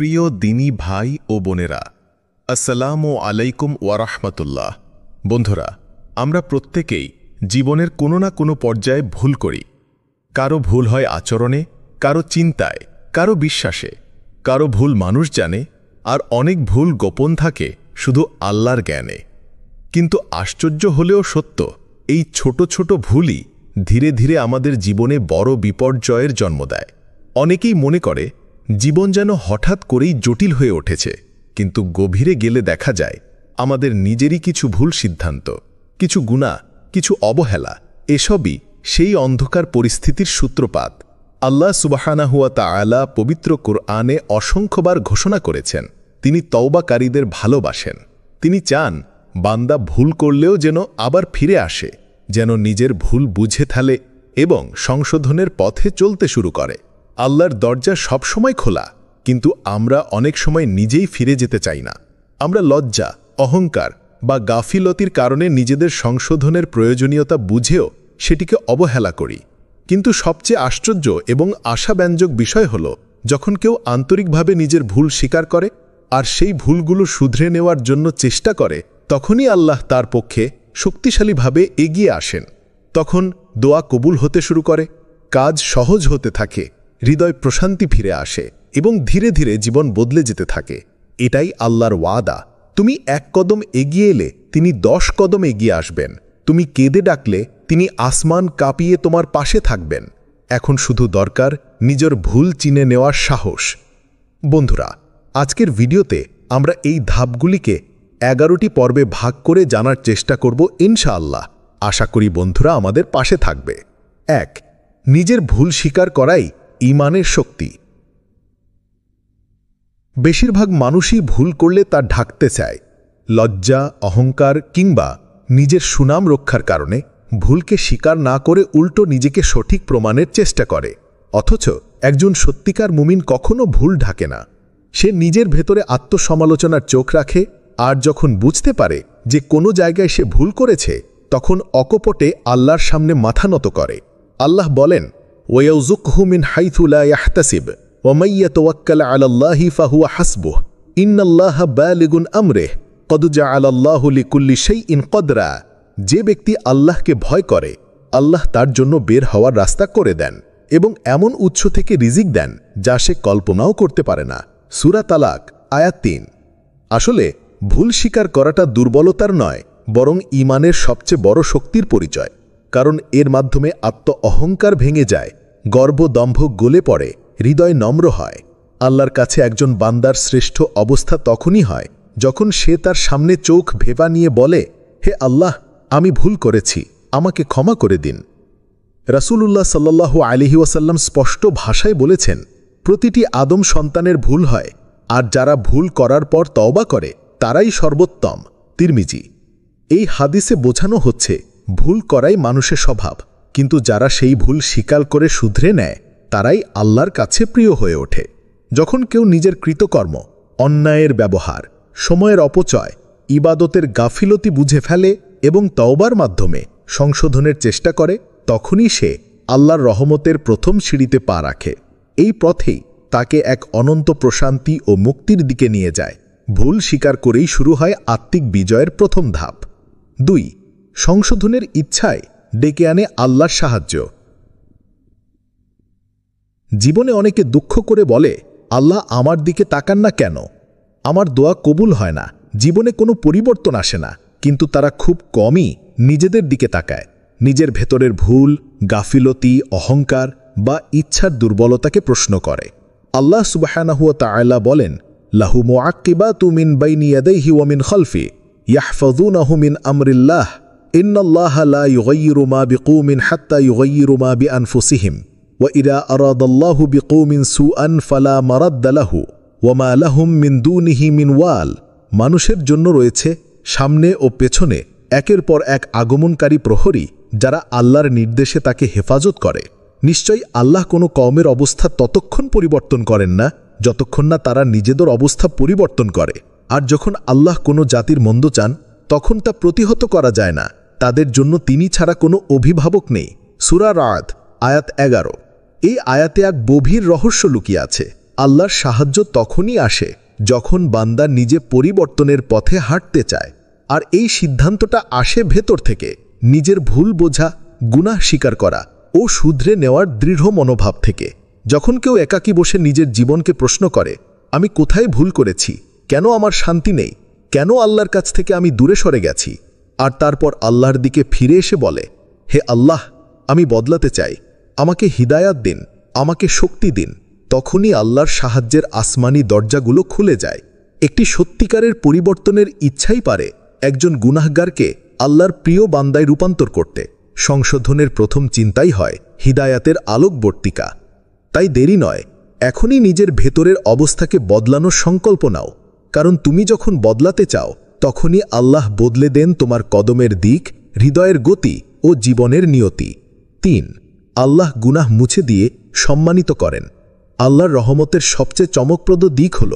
প্রিয় দিনী ভাই ও বোনেরা, আসসালামু আলাইকুম ওয়ারাহমাতুল্লাহ। বন্ধুরা, আমরা প্রত্যেকেই জীবনের কোনো না কোনো পর্যায়ে ভুল করি। কারো ভুল হয় আচরণে, কারো চিন্তায়, কারো বিশ্বাসে, কারো ভুল মানুষ জানে, আর অনেক ভুল গোপন থাকে শুধু আল্লাহর জ্ঞানে। কিন্তু আশ্চর্য হলেও সত্য, এই ছোট ছোট ভুলই ধীরে ধীরে আমাদের জীবনে বড় বিপর্যয়ের জন্ম দেয়। অনেকেই মনে করে জীবন যেন হঠাৎ করেই জটিল হয়ে উঠেছে, কিন্তু গভীরে গেলে দেখা যায় আমাদের নিজেরই কিছু ভুল সিদ্ধান্ত, কিছু গুনাহ, কিছু অবহেলা, এসবই সেই অন্ধকার পরিস্থিতির সূত্রপাত। আল্লাহ সুবহানাহু ওয়া তাআলা পবিত্র কোরআনে অসংখ্যবার ঘোষণা করেছেন তিনি তওবাকারীদের ভালোবাসেন। তিনি চান বান্দা ভুল করলেও যেন আবার ফিরে আসে, যেন নিজের ভুল বুঝে ফেলে এবং সংশোধনের পথে চলতে শুরু করে। আল্লাহর দরজা সবসময় খোলা, কিন্তু আমরা অনেক সময় নিজেই ফিরে যেতে চাই না। আমরা লজ্জা, অহংকার বা গাফিলতির কারণে নিজেদের সংশোধনের প্রয়োজনীয়তা বুঝেও সেটিকে অবহেলা করি। কিন্তু সবচেয়ে আশ্চর্য এবং আশাব্যঞ্জক বিষয় হল, যখন কেউ আন্তরিকভাবে নিজের ভুল স্বীকার করে আর সেই ভুলগুলো শুধরে নেওয়ার জন্য চেষ্টা করে, তখনই আল্লাহ তার পক্ষে শক্তিশালীভাবে এগিয়ে আসেন। তখন দোয়া কবুল হতে শুরু করে, কাজ সহজ হতে থাকে, হৃদয় প্রশান্তি ফিরে আসে এবং ধীরে ধীরে জীবন বদলে যেতে থাকে। এটাই আল্লাহর ওয়াদা। তুমি 1 কদম এগিয়ে এলে তিনি 10 কদম এগিয়ে আসবেন। তুমি কেঁদে ডাকলে তিনি আসমান কাঁপিয়ে তোমার পাশে থাকবেন। এখন শুধু দরকার নিজের ভুল চিনে নেওয়ার সাহস। বন্ধুরা, আজকের ভিডিওতে আমরা এই ধাপগুলিকে 11টি পর্বে ভাগ করে জানার চেষ্টা করব ইনশাআল্লাহ। আশা করি বন্ধুরা আমাদের পাশে থাকবে। 1. নিজের ভুল স্বীকার করাই ঈমানের শক্তি। বেশিরভাগ মানুষই ভুল করলে তা ঢাকতে চায়। লজ্জা, অহংকার কিংবা নিজের সুনাম রক্ষার কারণে ভুলকে স্বীকার না করে উল্টো নিজেকে সঠিক প্রমাণের চেষ্টা করে। অথচ একজন সত্যিকার মুমিন কখনো ভুল ঢাকে না। সে নিজের ভেতরে আত্মসমালোচনার চোখ রাখে, আর যখন বুঝতে পারে যে কোনো জায়গায় সে ভুল করেছে, তখন অকপটে আল্লাহর সামনে মাথা নত করে। আল্লাহ বলেন, ওয়ায়ুযুকহু মিন হাইথু লা ইয়াহতাসিব ওয়া মান ইয়াতাওয়াক্কাল আলাল্লাহি ফাহুয়া হাসবুহ ইন্নাল্লাহা বালিগুন আমরিহি কদ জাআলাল্লাহু লিকুল্লি শাইইন কদরা। যে ব্যক্তি আল্লাহকে ভয় করে, আল্লাহ তার জন্য বের হওয়ার রাস্তা করে দেন এবং এমন উৎস থেকে রিজিক দেন যা সে কল্পনাও করতে পারে না। সূরা তালাক, আয়াত 3। আসলে ভুল স্বীকার করাটা দুর্বলতার নয়, বরং ঈমানের সবচেয়ে বড় শক্তির পরিচয়। কারণ এর মাধ্যমে অহংকার ভেঙে যায়, গর্ব দম্ভ গলে পড়ে, হৃদয় নম্র হয়। আল্লাহর কাছে একজন বান্দার শ্রেষ্ঠ অবস্থা তখনই হয় যখন সে তার সামনে চোখ ভেবা নিয়ে বলে, হে আল্লাহ, আমি ভুল করেছি, আমাকে ক্ষমা করে দিন। রাসূলুল্লাহ সাল্লাল্লাহু আলাইহি ওয়াসাল্লাম স্পষ্ট ভাষায় বলেছেন, প্রতিটি আদম সন্তানের ভুল হয়, আর যারা ভুল করার পর তওবা করে তারাই সর্বোত্তম। তিরমিজি। এই হাদিসে বোঝানো হচ্ছে ভুল করাই মানুষের স্বভাব, কিন্তু যারা সেই ভুল স্বীকার করে শুধরে নেয় তারাই আল্লাহর কাছে প্রিয় হয়ে ওঠে। যখন কেউ নিজের কৃতকর্ম, অন্যায়ের ব্যবহার, সময়ের অপচয়, ইবাদতের গাফিলতি বুঝে ফেলে এবং তওবার মাধ্যমে সংশোধনের চেষ্টা করে, তখনই সে আল্লাহর রহমতের প্রথম সিঁড়িতে পা রাখে। এই পথেই তাকে এক অনন্ত প্রশান্তি ও মুক্তির দিকে নিয়ে যায়। ভুল স্বীকার করেই শুরু হয় আত্মিক বিজয়ের প্রথম ধাপ। 2. সংশোধনের ইচ্ছায় ডেকে আনে আল্লাহর সাহায্য। জীবনে অনেকে দুঃখ করে বলে, আল্লাহ আমার দিকে তাকান না কেন? আমার দোয়া কবুল হয় না, জীবনে কোনো পরিবর্তন আসে না। কিন্তু তারা খুব কমই নিজেদের দিকে তাকায়। নিজের ভেতরের ভুল, গাফিলতি, অহংকার বা ইচ্ছার দুর্বলতাকে প্রশ্ন করে। আল্লাহ সুবহানাহু ওয়া তাআলা বলেন, লাহু মুআক্কিবাতু মিন বাইনি ইয়াদাইহি ওয়া মিন খালফি ইয়াহফাযুনাহু মিন আমরিল্লাহ ইন্নাল্লাহা লা ইউগাইয়িরু মা বিকওমিন হাত্তা ইউগাইয়িরু মা বিআনফুসিহিম ওয়া ইযা আরাদাল্লাহু বিকওমিন সুআন ফালা মারাদ্দা লাহু ওয়া মা লাহুম মিন দুনিহি মিন ওয়াল। মানুষের জন্য রয়েছে সামনে ও পেছনে একের পর এক আগমনকারী প্রহরী, যারা আল্লাহর নির্দেশে তাকে হেফাজত করে। নিশ্চয়ই আল্লাহ কোনো কওমের অবস্থা ততক্ষণ পরিবর্তন করেন না যতক্ষণ না তারা নিজেদের অবস্থা পরিবর্তন করে। আর যখন আল্লাহ কোনো জাতির মন্দ চান, তখন তা প্রতিহত করা যায় না। তাদের জন্য তিনি ছাড়া কোনো অভিভাবক নেই। সূরা রাদ, আয়াত 11। এই আয়াতে এক গভীর রহস্য লুকিয়ে আছে। আল্লাহর সাহায্য তখনই আসে যখন বান্দা নিজে পরিবর্তনের পথে হাঁটতে চায়, আর এই সিদ্ধান্তটা আসে ভেতর থেকে নিজের ভুল বোঝা, গুনাহ স্বীকার করা ও শুধরে নেওয়ার দৃঢ় মনোভাব থেকে। যখন কেউ একাকী বসে নিজের জীবনকে প্রশ্ন করে, আমি কোথায় ভুল করেছি, কেন আমার শান্তি নেই, কেন আল্লাহর কাছ থেকে আমি দূরে সরে গেছি, আর তারপর আল্লাহর দিকে ফিরে এসে বলে, হে আল্লাহ, আমি বদলাতে চাই, আমাকে হিদায়াত দিন, আমাকে শক্তি দিন, তখনই আল্লাহর সাহায্যের আসমানি দরজাগুলো খুলে যায়। একটি সত্যিকারের পরিবর্তনের ইচ্ছাই পারে একজন গুনাহগারকে আল্লাহর প্রিয় বান্দায় রূপান্তর করতে। সংশোধনের প্রথম চিন্তাই হয় হিদায়াতের আলোকবর্তিকা। তাই দেরি নয়, এখনই নিজের ভেতরের অবস্থাকে বদলানোর সংকল্প নাও, কারণ তুমি যখন বদলাতে চাও তখনই আল্লাহ বদলে দেন তোমার কদমের দিক, হৃদয়ের গতি ও জীবনের নিয়তি। ৩. আল্লাহ গুনাহ মুছে দিয়ে সম্মানিত করেন। আল্লাহর রহমতের সবচেয়ে চমকপ্রদ দিক হল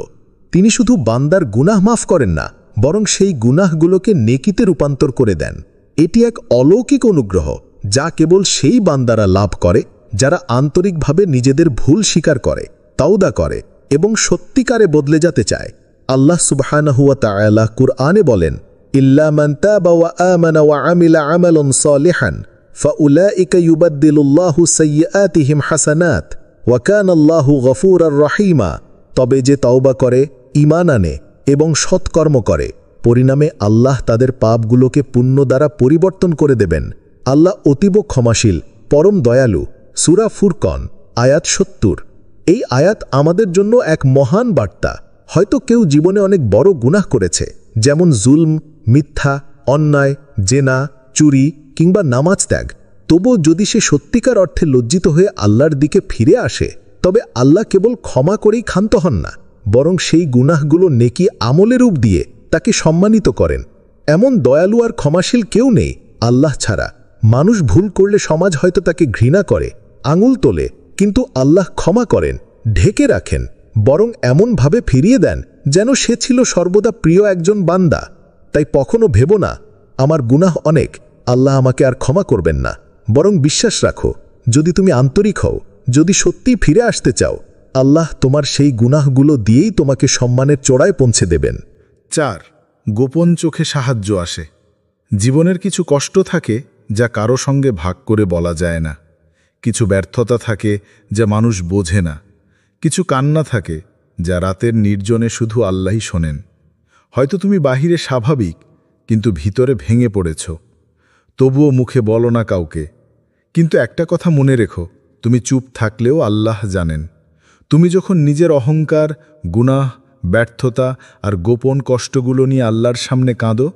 তিনি শুধু বান্দার গুনাহ মাফ করেন না, বরং সেই গুনাহগুলোকে নেকিতে রূপান্তর করে দেন। এটি এক অলৌকিক অনুগ্রহ যা কেবল সেই বান্দারা লাভ করে যারা আন্তরিকভাবে নিজেদের ভুল স্বীকার করে, তাওবা করে এবং সত্যিকারে বদলে যেতে চায়। আল্লাহ সুবহানাহু ওয়া তাআলা কুরআনে বলেন, ইল্লা মান তাবা ওয়া আমানা ওয়া আমিলা আমালান সালিহান ফাউলাইকা ইউবাদদিলুল্লাহু সাইয়্যাতিহিম হাসানাত ওয়া কানাল্লাহু গফুরার রহিমা। তবে যে তাওবা করে, ঈমান আনে এবং সৎকর্ম করে, পরিণামে আল্লাহ তাদের পাপগুলোকে পুণ্য দ্বারা পরিবর্তন করে দেবেন। আল্লাহ অতীব ক্ষমাশীল, পরম দয়ালু। সূরা ফুরকন আয়াত ৭০। এই আয়াত আমাদের জন্য এক মহান বার্তা। হয়তো কেউ জীবনে অনেক বড় গুনাহ করেছে, যেমন জুলম, মিথ্যা, অন্যায়, জেনা, চুরি কিংবা নামাজ ত্যাগ। তবুও যদি সে সত্যিকার অর্থে লজ্জিত হয়ে আল্লাহর দিকে ফিরে আসে, তবে আল্লাহ কেবল ক্ষমা করেই ক্ষান্ত হন না, বরং সেই গুনাহগুলো নেকি আমলে রূপ দিয়ে তাকে সম্মানিত করেন। এমন দয়ালু আর ক্ষমাশীল কেউ নেই আল্লাহ ছাড়া। মানুষ ভুল করলে সমাজ হয়তো তাকে ঘৃণা করে, আঙুল তোলে, কিন্তু আল্লাহ ক্ষমা করেন, ঢেকে রাখেন, বরং এমনভাবে ফিরিয়ে দেন যেন সে ছিল সর্বদা প্রিয় একজন বান্দা। তাই কখনো ভেবো না আমার গুনাহ অনেক, আল্লাহ আমাকে আর ক্ষমা করবেন না। বরং বিশ্বাস রাখো, যদি তুমি আন্তরিক হও, যদি সত্যিই ফিরে আসতে চাও, আল্লাহ তোমার সেই গুনাহগুলো দিয়েই তোমাকে সম্মানের চূড়ায় পৌঁছে দেবেন। ৪. গোপন চোখে সাহায্য আসে। জীবনের কিছু কষ্ট থাকে যা কারো সঙ্গে ভাগ করে বলা যায় না। কিছু ব্যর্থতা থাকে যা মানুষ বোঝে না। কিছু কান্না থাকে যা রাতের নির্জনে শুধু আল্লাহই শোনেন। হয়তো তুমি বাহিরে স্বাভাবিক, কিন্তু ভিতরে ভেঙে পড়েছ। তবুও মুখে বলো না কাউকে। কিন্তু একটা কথা মনে রেখো, তুমি চুপ থাকলেও আল্লাহ জানেন। তুমি যখন নিজের অহংকার, গুনাহ, ব্যর্থতা আর গোপন কষ্টগুলো নিয়ে আল্লাহর সামনে কাঁদো,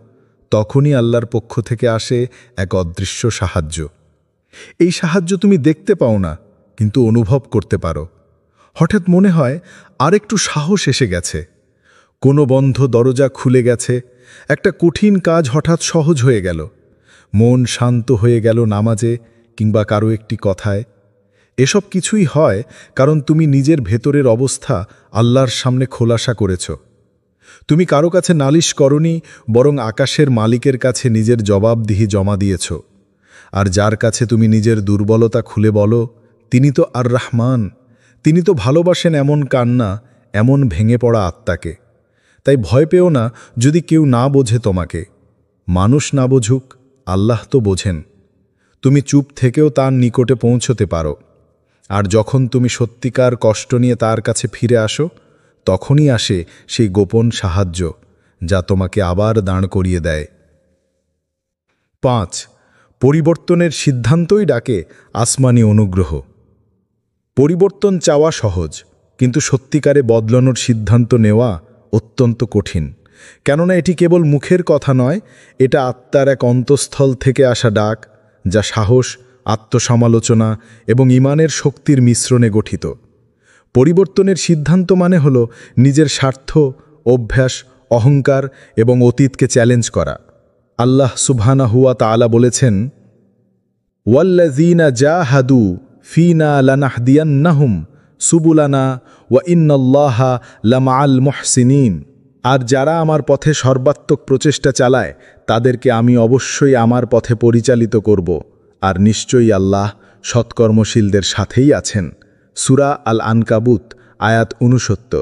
তখনই আল্লাহর পক্ষ থেকে আসে এক অদৃশ্য সাহায্য। এই সাহায্য তুমি দেখতে পাও না, কিন্তু অনুভব করতে পারো। হঠাৎ মনে হয় আরেকটু সাহস এসে গেছে, কোনো বন্ধ দরজা খুলে গেছে, একটা কঠিন কাজ হঠাৎ সহজ হয়ে গেল, মন শান্ত হয়ে গেল নামাজে কিংবা কারো একটি কথায়। এসব কিছুই হয় কারণ তুমি নিজের ভেতরের অবস্থা আল্লাহর সামনে খোলাসা করেছ। তুমি কারো কাছে নালিশ করনি, বরং আকাশের মালিকের কাছে নিজের জবাবদিহি জমা দিয়েছ। আর যার কাছে তুমি নিজের দুর্বলতা খুলে বলো, তিনি তো আর রহমান, তিনি তো ভালোবাসেন এমন কান্না, এমন ভেঙে পড়া আত্মাকে। তাই ভয় পেও না যদি কেউ না বোঝে তোমাকে। মানুষ না বোঝুক, আল্লাহ তো বোঝেন। তুমি চুপ থেকেও তার নিকটে পৌঁছতে পারো। আর যখন তুমি সত্যিকার কষ্ট নিয়ে তার কাছে ফিরে আসো, তখনই আসে সেই গোপন সাহায্য যা তোমাকে আবার দাঁড় করিয়ে দেয়। ৫. পরিবর্তনের সিদ্ধান্তই ডাকে আসমানি অনুগ্রহ। পরিবর্তন চাওয়া সহজ, কিন্তু সত্যিকারে বদলানোর সিদ্ধান্ত নেওয়া অত্যন্ত কঠিন। কেননা এটি কেবল মুখের কথা নয়, এটা আত্মার এক অন্তঃস্থল থেকে আসা ডাক, যা সাহস, আত্মসমালোচনা এবং ঈমানের শক্তির মিশ্রণে গঠিত। পরিবর্তনের সিদ্ধান্ত মানে হল নিজের স্বার্থ, অভ্যাস, অহংকার এবং অতীতকে চ্যালেঞ্জ করা। আল্লাহ সুবহানাহু ওয়া তাআলা বলেছেন, ওয়াল্লাযীনা জাহাদু ফীনা লানাহদিয়ান্নাহুম সুবুলানা ওয়া ইন্নাল্লাহা লামাআল মুহসিনিন। আর যারা আমার পথে সর্বাত্মক প্রচেষ্টা চালায়, তাদেরকে আমি অবশ্যই আমার পথে পরিচালিত করব, আর নিশ্চয়ই আল্লাহ সৎকর্মশীলদের সাথেই আছেন। সূরা আল আনকাবুত আয়াত 69।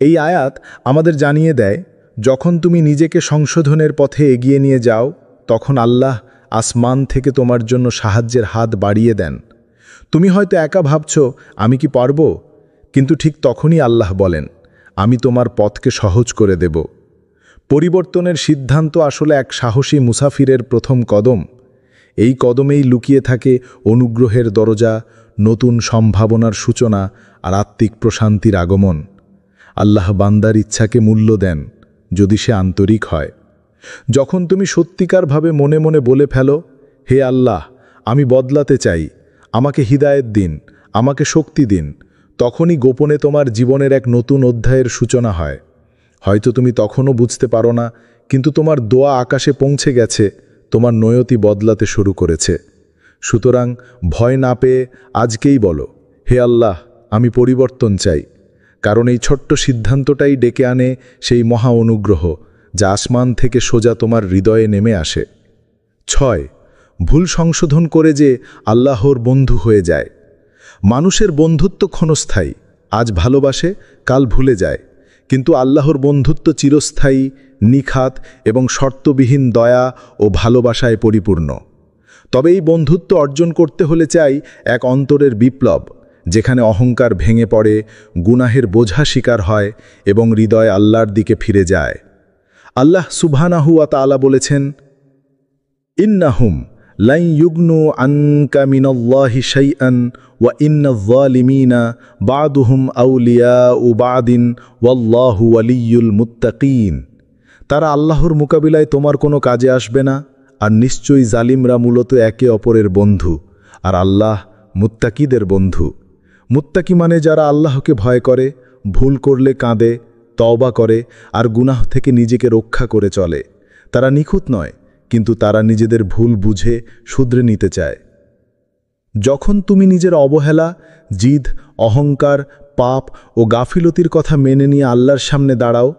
এই আয়াত আমাদের জানিয়ে দেয়, যখন তুমি নিজেকে সংশোধনের পথে এগিয়ে নিয়ে যাও, তখন আল্লাহ আসমান থেকে তোমার জন্য সাহায্যের হাত বাড়িয়ে দেন। তুমি হয়তো একা ভাবছ, আমি কি পারব? কিন্তু ঠিক তখনই আল্লাহ বলেন, আমি তোমার পথকে সহজ করে দেব। পরিবর্তনের সিদ্ধান্ত আসলে এক সাহসী মুসাফিরের প্রথম কদম। এই কদমেই লুকিয়ে থাকে অনুগ্রহের দরজা, নতুন সম্ভাবনার সূচনা আর আত্মিক প্রশান্তির আগমন। আল্লাহ বান্দার ইচ্ছাকে মূল্য দেন, যদি সে আন্তরিক হয়। যখন তুমি সত্যিকারভাবে মনে মনে বলে ফেলো, হে আল্লাহ, আমি বদলাতে চাই, আমাকে হিদায়েত দিন, আমাকে শক্তি দিন, তখনই গোপনে তোমার জীবনের এক নতুন অধ্যায়ের সূচনা হয়। হয়তো তুমি তখনও বুঝতে পারো না, কিন্তু তোমার দোয়া আকাশে পৌঁছে গেছে, তোমার নয়তি বদলাতে শুরু করেছে। সুতরাং ভয় না পেয়ে আজকেই বলো, হে আল্লাহ, আমি পরিবর্তন চাই। কারণ এই ছোট্ট সিদ্ধান্তটাই ডেকে আনে সেই মহা অনুগ্রহ, যা আসমান থেকে সোজা তোমার হৃদয়ে নেমে আসে। 6. ভুল সংশোধন করে যে আল্লাহর বন্ধু হয়ে যায়। মানুষের বন্ধুত্ব ক্ষণস্থায়ী, আজ ভালোবাসে, কাল ভুলে যায়। কিন্তু আল্লাহর বন্ধুত্ব চিরস্থায়ী, নিখাত এবং শর্তবিহীন দয়া ও ভালোবাসায় পরিপূর্ণ। তবে এই বন্ধুত্ব অর্জন করতে হলে চাই এক অন্তরের বিপ্লব, যেখানে অহংকার ভেঙে পড়ে, গুনাহের বোঝা স্বীকার হয় এবং হৃদয় আল্লাহর দিকে ফিরে যায়। আল্লাহ সুবহানাহু ওয়া তাআলা বলেছেন, ইন্নাহুম লান ইউগনু আনকা মিনাল্লাহি শাইআন ওয়া ইন্নায যালিমিনা বা'দুহুম আউলিয়াউ বা'দিন ওয়াল্লাহু ওয়ালিয়ুল মুত্তাকিন। তারা আল্লাহর মোকাবিলায় তোমার কোনো কাজে আসবে না, আর নিশ্চয়ই জালিমরা মূলত একে অপরের বন্ধু, আর আল্লাহ মুত্তাকিদের বন্ধু। মুত্তাকি মানে যারা আল্লাহকে ভয় করে, ভুল করলে কাঁদে, তওবা করে আর গুনাহ থেকে নিজেকে রক্ষা করে চলে। তারা নিখুঁত নয়, কিন্তু তারা নিজেদের ভুল বুঝে শুধরে নিতে চায়। যখন তুমি নিজের অবহেলা, জিদ, অহংকার, পাপ ও গাফিলতির কথা মেনে নিয়ে আল্লাহর সামনে দাঁড়াও,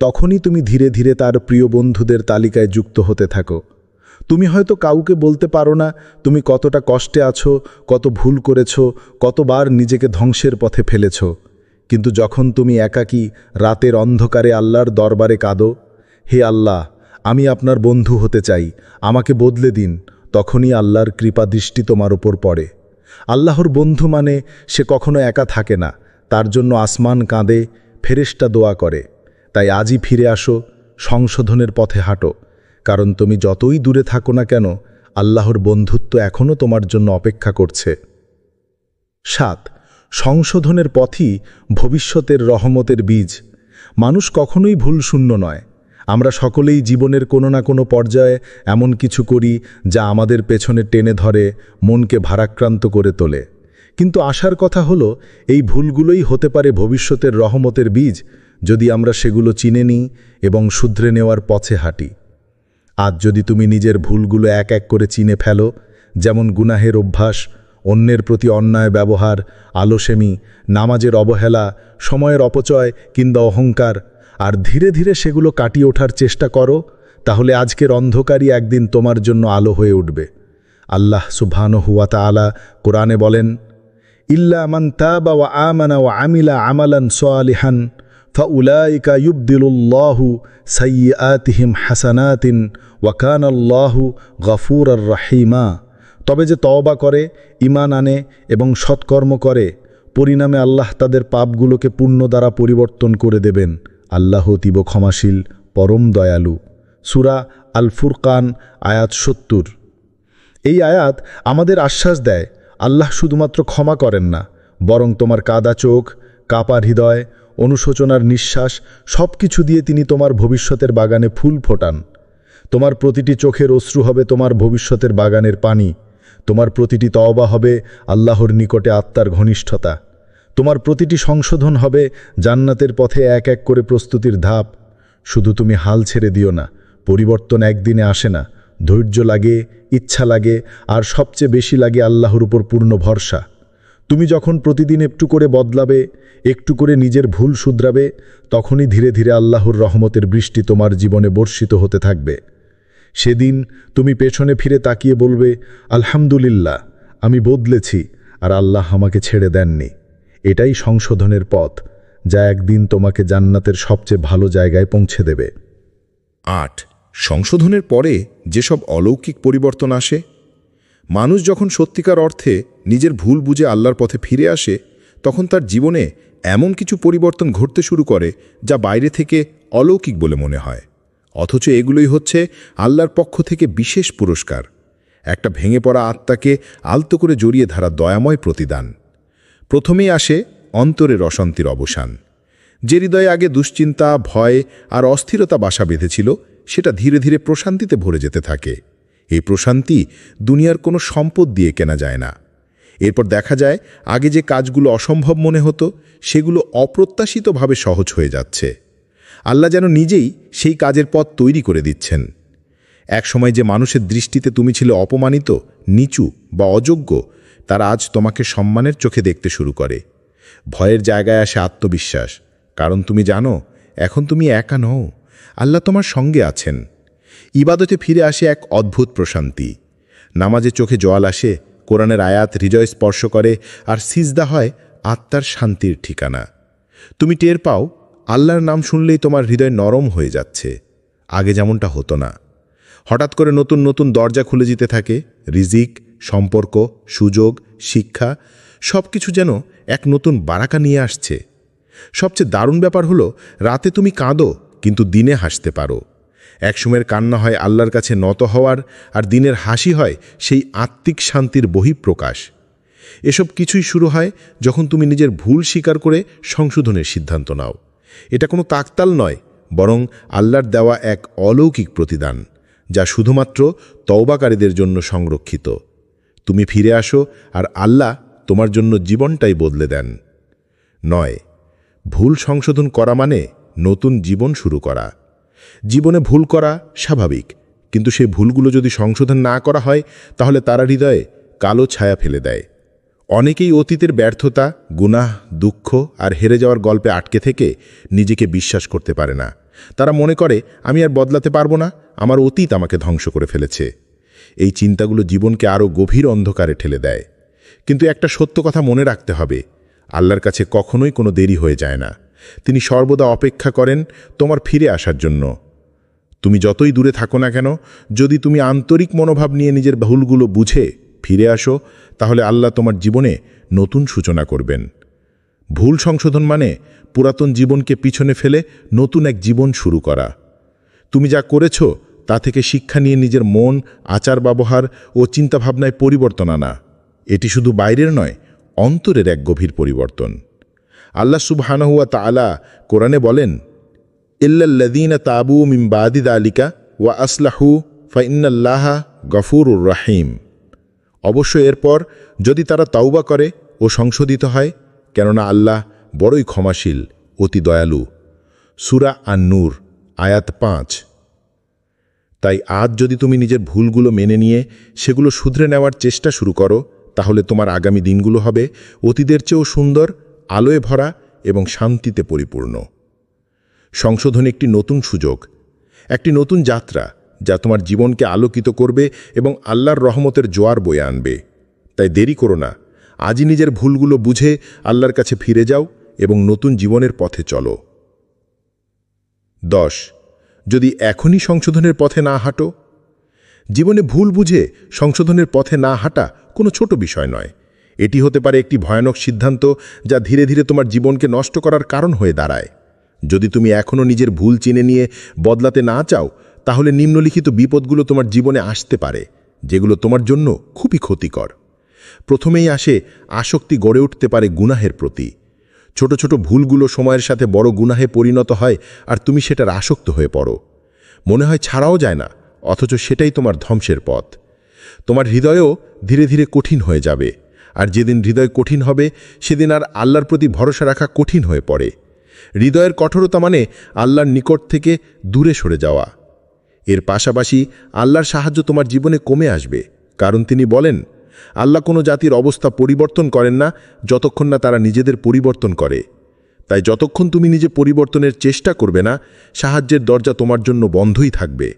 তখনই তুমি ধীরে ধীরে তার প্রিয় বন্ধুদের তালিকায় যুক্ত হতে থাকো। তুমি হয়তো কাউকে বলতে পারো না তুমি কতটা কষ্টে আছো, কত ভুল করেছ, কতবার নিজেকে ধ্বংসের পথে ফেলেছ। কিন্তু যখন তুমি একাকী রাতের অন্ধকারে আল্লাহর দরবারে কাঁদো, হে আল্লাহ, আমি আপনার বন্ধু হতে চাই, আমাকে বদলে দিন, তখনই আল্লাহর কৃপা দৃষ্টি তোমার উপর পড়ে। আল্লাহর বন্ধু মানে সে কখনো একা থাকে না, তার জন্য আসমান কাঁদে, ফেরেশতা দোয়া করে। তাই আজই ফিরে আসো, সংশোধনের পথে হাঁটো, কারণ তুমি যতই দূরে থাকো না কেন, আল্লাহর বন্ধুত্ব এখনও তোমার জন্য অপেক্ষা করছে। 7. সংশোধনের পথই ভবিষ্যতের রহমতের বীজ। মানুষ কখনোই ভুল শূন্য নয়। আমরা সকলেই জীবনের কোনো না কোনো পর্যায়ে এমন কিছু করি যা আমাদের পেছনে টেনে ধরে, মনকে ভারাক্রান্ত করে তোলে। কিন্তু আশার কথা হলো, এই ভুলগুলোই হতে পারে ভবিষ্যতের রহমতের বীজ, যদি আমরা সেগুলো চিনে নিই এবং শুধরে নেওয়ার পথে হাঁটি। আজ যদি তুমি নিজের ভুলগুলো এক এক করে চিনে ফেলো, যেমন গুনাহের অভ্যাস, অন্যের প্রতি অন্যায় ব্যবহার, আলসেমি, নামাজের অবহেলা, সময়ের অপচয় কিংবা অহংকার, আর ধীরে ধীরে সেগুলো কাটিয়ে ওঠার চেষ্টা করো, তাহলে আজকের অন্ধকারই একদিন তোমার জন্য আলো হয়ে উঠবে। আল্লাহ সুবহানাহু ওয়া তাআলা কোরআনে বলেন, ইল্লা মান তাবা ওয়া আমানা ওয়া আমিলা আমালান সালিহান ফাউলাইকা ইউবদিলুল্লাহু সাইয়্যাতিহিম হাসানাতিন ওয়া কানাল্লাহু গফুরার রহিমা। তবে যে তওবা করে, ঈমান আনে এবং সৎকর্ম করে, পরিণামে আল্লাহ তাদের পাপগুলোকে পুণ্য দ্বারা পরিবর্তন করে দেবেন। আল্লাহ অতীব ক্ষমাশীল, পরম দয়ালু। সূরা আল ফুরকান আয়াত 70। এই আয়াত আমাদের আশ্বাস দেয়, আল্লাহ শুধুমাত্র ক্ষমা করেন না, বরং তোমার কাদা চোখ, কাপা হৃদয়, অনুশোচনার নিঃশ্বাস সব কিছু দিয়ে তিনি তোমার ভবিষ্যতের বাগানে ফুল ফোটান। তোমার প্রতিটি চোখের অশ্রু হবে তোমার ভবিষ্যতের বাগানের পানি। তোমার প্রতিটি তওবা হবে আল্লাহর নিকটে আত্মার ঘনিষ্ঠতা। তোমার প্রতিটি সংশোধন হবে জান্নাতের পথে এক এক করে প্রস্তুতির ধাপ। শুধু তুমি হাল ছেড়ে দিও না। পরিবর্তন একদিনে আসে না, ধৈর্য লাগে, ইচ্ছা লাগে, আর সবচেয়ে বেশি লাগে আল্লাহর উপর পূর্ণ ভরসা। তুমি যখন প্রতিদিন একটু করে বদলাবে, একটু করে নিজের ভুল শুধরাবে, তখনই ধীরে ধীরে আল্লাহর রহমতের বৃষ্টি তোমার জীবনে বর্ষিত হতে থাকবে। সেদিন তুমি পেছনে ফিরে তাকিয়ে বলবে, আলহামদুলিল্লাহ, আমি বদলেছি আর আল্লাহ আমাকে ছেড়ে দেননি। এটাই সংশোধনের পথ, যা একদিন তোমাকে জান্নাতের সবচেয়ে ভালো জায়গায় পৌঁছে দেবে। ৮ সংশোধনের পরে যেসব অলৌকিক পরিবর্তন আসে। মানুষ যখন সত্যিকার অর্থে নিজের ভুল বুঝে আল্লাহর পথে ফিরে আসে, তখন তার জীবনে এমন কিছু পরিবর্তন ঘটতে শুরু করে যা বাইরে থেকে অলৌকিক বলে মনে হয়, অথচ এগুলোই হচ্ছে আল্লাহর পক্ষ থেকে বিশেষ পুরস্কার, একটা ভেঙে পড়া আত্মাকে আলতো করে জড়িয়ে ধরা দয়াময় প্রতিদান। প্রথমেই আসে অন্তরের অশান্তির অবসান। যে হৃদয়ে আগে দুশ্চিন্তা, ভয় আর অস্থিরতা বাসা বেঁধেছিল, সেটা ধীরে ধীরে প্রশান্তিতে ভরে যেতে থাকে। এই প্রশান্তি দুনিয়ার কোনো সম্পদ দিয়ে কেনা যায় না। এরপর দেখা যায় আগে যে কাজগুলো অসম্ভব মনে হতো, সেগুলো অপ্রত্যাশিতভাবে সহজ হয়ে যাচ্ছে। আল্লাহ যেন নিজেই সেই কাজের পথ তৈরি করে দিচ্ছেন। একসময় যে মানুষের দৃষ্টিতে তুমি ছিলে অপমানিত, নিচু বা অযোগ্য, তারা আজ তোমাকে সম্মানের চোখে দেখতে শুরু করে। ভয়ের জায়গায় আসে আত্মবিশ্বাস, কারণ তুমি জানো এখন তুমি একা নও, আল্লাহ তোমার সঙ্গে আছেন। ইবাদতে ফিরে আসে এক অদ্ভুত প্রশান্তি। নামাজে চোখে জল আসে, কোরআনের আয়াত হৃদয় স্পর্শ করে, আর সিজদা হয় আত্মার শান্তির ঠিকানা। তুমি টের পাও আল্লাহর নাম শুনলেই তোমার হৃদয় নরম হয়ে যাচ্ছে। আগে যেমনটা হতো না। হঠাৎ করে নতুন নতুন দরজা খুলে যেতে থাকে। রিজিক, সম্পর্ক, সুযোগ, শিক্ষা, সব কিছু যেন এক নতুন বারাকা নিয়ে আসছে। সবচেয়ে দারুণ ব্যাপার হলো, রাতে তুমি কাঁদো কিন্তু দিনে হাসতে পারো। একসময়ের কান্না হয় আল্লাহর কাছে নত হওয়ার, আর দিনের হাসি হয় সেই আত্মিক শান্তির বহিঃপ্রকাশ। এসব কিছুই শুরু হয় যখন তুমি নিজের ভুল স্বীকার করে সংশোধনের সিদ্ধান্ত নাও। এটা কোনো তাকতাল নয়, বরং আল্লাহর দেওয়া এক অলৌকিক প্রতিদান, যা শুধুমাত্র তওবাকারীদের জন্য সংরক্ষিত। তুমি ফিরে আসো আর আল্লাহ তোমার জন্য জীবনটাই বদলে দেন। ৯ ভুল সংশোধন করা মানে নতুন জীবন শুরু করা। জীবনে ভুল করা স্বাভাবিক, কিন্তু সেই ভুলগুলো যদি সংশোধন না করা হয়, তাহলে তারা হৃদয়ে কালো ছায়া ফেলে দেয়। অনেকেই অতীতের ব্যর্থতা, গুনাহ, দুঃখ আর হেরে যাওয়ার গল্পে আটকে থেকে নিজেকে বিশ্বাস করতে পারে না। তারা মনে করে, আমি আর বদলাতে পারবো না, আমার অতীত আমাকে ধ্বংস করে ফেলেছে। এই চিন্তাগুলো জীবনকে আরও গভীর অন্ধকারে ঠেলে দেয়। কিন্তু একটা সত্য কথা মনে রাখতে হবে, আল্লাহর কাছে কখনোই কোনো দেরি হয়ে যায় না। তিনি সর্বদা অপেক্ষা করেন তোমার ফিরে আসার জন্য। তুমি যতই দূরে থাকো না কেন, যদি তুমি আন্তরিক মনোভাব নিয়ে নিজের ভুলগুলো বুঝে ফিরে আসো, তাহলে আল্লাহ তোমার জীবনে নতুন সূচনা করবেন। ভুল সংশোধন মানে পুরাতন জীবনকে পিছনে ফেলে নতুন এক জীবন শুরু করা। তুমি যা করেছ তা থেকে শিক্ষা নিয়ে নিজের মন, আচার ব্যবহার ও চিন্তাভাবনায় পরিবর্তন আনা। এটি শুধু বাইরের নয়, অন্তরের এক গভীর পরিবর্তন। আল্লাহ সুবহানাহু ওয়া তাআলা কোরআনে বলেন, ইল্লাল্লাযীনা তাবু মিন বাদি যালিকা ওয়া আসলাহু ফাইন্নাল্লাহা গফুরুর রহিম। অবশ্য এরপর যদি তারা তাওবা করে ও সংশোধিত হয়, কেননা আল্লাহ বড়ই ক্ষমাশীল, অতি দয়ালু। সূরা আন-নূর আয়াত ৫। তাই আজ যদি তুমি নিজের ভুলগুলো মেনে নিয়ে সেগুলো শুধরে নেওয়ার চেষ্টা শুরু করো, তাহলে তোমার আগামী দিনগুলো হবে অতীতের চেয়েও সুন্দর, আলোয় ভরা এবং শান্তিতে পরিপূর্ণ। সংশোধন একটি নতুন সুযোগ, একটি নতুন যাত্রা, যা তোমার জীবনকে আলোকিত করবে এবং আল্লাহর রহমতের জোয়ার বয়ে আনবে। তাই দেরি করো না, আজই নিজের ভুলগুলো বুঝে আল্লাহর কাছে ফিরে যাও এবং নতুন জীবনের পথে চলো। ১০ যদি এখনই সংশোধনের পথে না হাঁটো। জীবনে ভুল বুঝে সংশোধনের পথে না হাঁটা কোনো ছোট বিষয় নয়। এটি হতে পারে একটি ভয়ানক সিদ্ধান্ত, যা ধীরে ধীরে তোমার জীবনকে নষ্ট করার কারণ হয়ে দাঁড়ায়। যদি তুমি এখনও নিজের ভুল চিনে নিয়ে বদলাতে না চাও, তাহলে নিম্নলিখিত বিপদগুলো তোমার জীবনে আসতে পারে, যেগুলো তোমার জন্য খুবই ক্ষতিকর। প্রথমেই আসে আসক্তি গড়ে উঠতে পারে গুনাহের প্রতি। ছোট ছোট ভুলগুলো সময়ের সাথে বড় গুনাহে পরিণত হয়, আর তুমি সেটার আসক্ত হয়ে পড়ো। মনে হয় ছাড়াও যায় না, অথচ সেটাই তোমার ধ্বংসের পথ। তোমার হৃদয়ও ধীরে ধীরে কঠিন হয়ে যাবে, আর যেদিন হৃদয় কঠিন হবে, সেদিন আর আল্লাহর প্রতি ভরসা রাখা কঠিন হয়ে পড়ে। হৃদয়ের কঠোরতা মানে আল্লাহর নিকট থেকে দূরে সরে যাওয়া। এর পাশাপাশি আল্লাহর সাহায্য তোমার জীবনে কমে আসবে, কারণ তিনি বলেন, আল্লাহ কোনো জাতির অবস্থা পরিবর্তন করেন না যতক্ষণ না তারা নিজেদের পরিবর্তন করে। তাই যতক্ষণ তুমি নিজে পরিবর্তনের চেষ্টা করবে না, সাহায্যের দরজা তোমার জন্য বন্ধই থাকবে।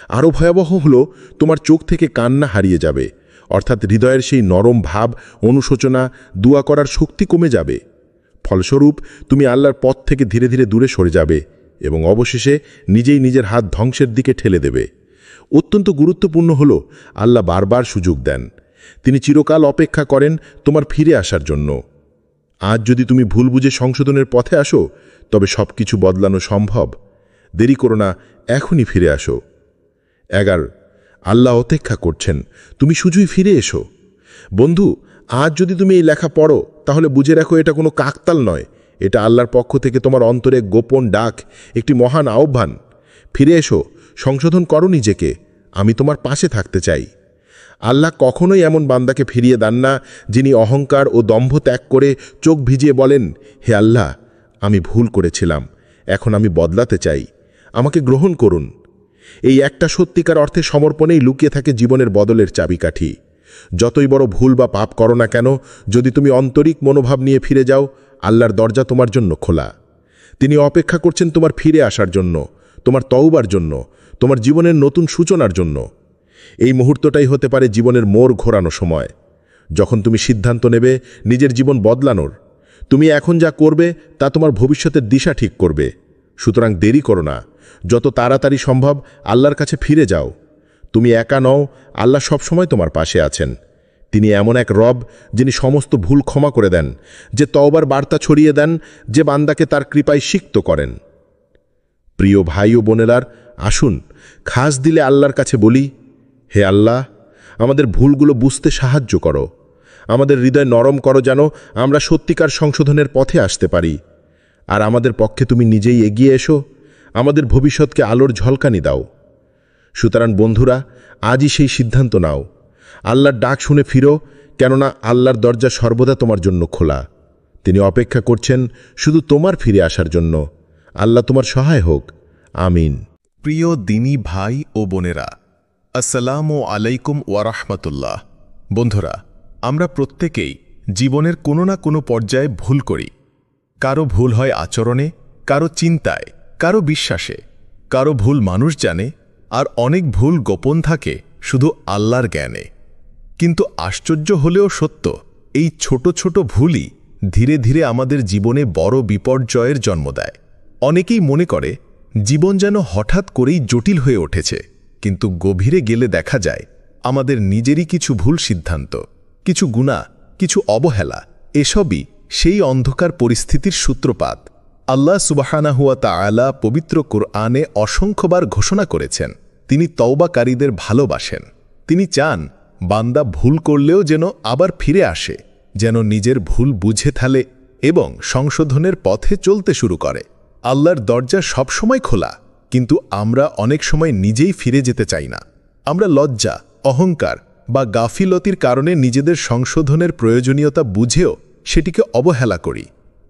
আরও ভয়াবহ হলো, তোমার চোখ থেকে কান্না হারিয়ে যাবে, অর্থাৎ হৃদয়ের সেই নরম ভাব, অনুশোচনা, দোয়া করার শক্তি কমে যাবে। ফলস্বরূপ তুমি আল্লাহর পথ থেকে ধীরে ধীরে দূরে সরে যাবে এবং অবশেষে নিজেই নিজের হাত ধ্বংসের দিকে ঠেলে দেবে। অত্যন্ত গুরুত্বপূর্ণ হল আল্লাহ বারবার সুযোগ দেন। তিনি চিরকাল অপেক্ষা করেন তোমার ফিরে আসার জন্য। আজ যদি তুমি ভুল বুঝে সংশোধনের পথে আসো, তবে সব কিছু বদলানো সম্ভব। দেরি করো না, এখনই ফিরে আসো। 11 আল্লাহ অপেক্ষা করছেন, তুমি শুধুই ফিরে এসো। বন্ধু, আজ যদি তুমি এই লেখা পড়ো, তাহলে বুঝে রাখো এটা কোনো কাকতাল নয়, এটা আল্লাহর পক্ষ থেকে তোমার অন্তরে গোপন ডাক, একটি মহান আহ্বান। ফিরে এসো, সংশোধন করো নিজেকে, আমি তোমার পাশে থাকতে চাই। আল্লাহ কখনোই এমন বান্দাকে ফিরিয়ে দেন না যিনি অহংকার ও দম্ভ ত্যাগ করে চোখ ভিজিয়ে বলেন, হে আল্লাহ, আমি ভুল করেছিলাম, এখন আমি বদলাতে চাই, আমাকে গ্রহণ করুন। এই একটা সত্যিকার অর্থে সমর্পণেই লুকিয়ে থাকে জীবনের বদলের চাবিকাঠি। যতই বড় ভুল বা পাপ করো না কেন, যদি তুমি আন্তরিক মনোভাব নিয়ে ফিরে যাও, আল্লাহর দরজা তোমার জন্য খোলা। তিনি অপেক্ষা করছেন তোমার ফিরে আসার জন্য, তোমার তওবার জন্য, তোমার জীবনের নতুন সূচনার জন্য। এই মুহূর্তটাই হতে পারে জীবনের মোড় ঘোরানো সময়, যখন তুমি সিদ্ধান্ত নেবে নিজের জীবন বদলানোর। তুমি এখন যা করবে তা তোমার ভবিষ্যতের দিশা ঠিক করবে। সুতরাং দেরি করো না, যত তাড়াতাড়ি সম্ভব আল্লাহর কাছে ফিরে যাও। তুমি একা নও, আল্লাহ সবসময় তোমার পাশে আছেন। তিনি এমন এক রব যিনি সমস্ত ভুল ক্ষমা করে দেন, যে তওবার বার্তা ছড়িয়ে দেন, যে বান্দাকে তার কৃপায় সিক্ত করেন। প্রিয় ভাই ও বোনেরার, আসুন খাস দিলে আল্লাহর কাছে বলি, হে আল্লাহ, আমাদের ভুলগুলো বুঝতে সাহায্য করো, আমাদের হৃদয় নরম করো, যেন আমরা সত্যিকার সংশোধনের পথে আসতে পারি। আর আমাদের পক্ষে তুমি নিজেই এগিয়ে এসো, আমাদের ভবিষ্যৎকে আলোর ঝলকানি দাও। সুতরাং বন্ধুরা, আজই সেই সিদ্ধান্ত নাও, আল্লাহর ডাক শুনে ফিরো, কেননা আল্লাহর দরজা সর্বদা তোমার জন্য খোলা। তিনি অপেক্ষা করছেন শুধু তোমার ফিরে আসার জন্য। আল্লাহ তোমার সহায় হোক। আমিন। প্রিয় দিনী ভাই ও বোনেরা, আসসালামু আলাইকুম ওয়ারাহমাতুল্লাহ। বন্ধুরা, আমরা প্রত্যেকেই জীবনের কোনো না কোনো পর্যায়ে ভুল করি। কারো ভুল হয় আচরণে, কারো চিন্তায়, কারো বিশ্বাসে, কারো ভুল মানুষ জানে, আর অনেক ভুল গোপন থাকে শুধু আল্লাহর জ্ঞানে। কিন্তু আশ্চর্য হলেও সত্য, এই ছোট ছোট ভুলই ধীরে ধীরে আমাদের জীবনে বড় বিপর্যয়ের জন্ম দেয়। অনেকেই মনে করে জীবন যেন হঠাৎ করেই জটিল হয়ে উঠেছে, কিন্তু গভীরে গেলে দেখা যায় আমাদের নিজেরই কিছু ভুল সিদ্ধান্ত, কিছু গুনাহ, কিছু অবহেলা, এসবই সেই অন্ধকার পরিস্থিতির সূত্রপাত। আল্লাহ সুবহানাহু ওয়া তাআলা পবিত্র কুরআনে অসংখ্যবার ঘোষণা করেছেন, তিনি তওবাকারীদের ভালোবাসেন। তিনি চান বান্দা ভুল করলেও যেন আবার ফিরে আসে, যেন নিজের ভুল বুঝে ফেলে এবং সংশোধনের পথে চলতে শুরু করে। আল্লাহর দরজা সবসময় খোলা, কিন্তু আমরা অনেক সময় নিজেই ফিরে যেতে চাই না। আমরা লজ্জা, অহংকার বা গাফিলতির কারণে নিজেদের সংশোধনের প্রয়োজনীয়তা বুঝেও সেটিকে অবহেলা করি।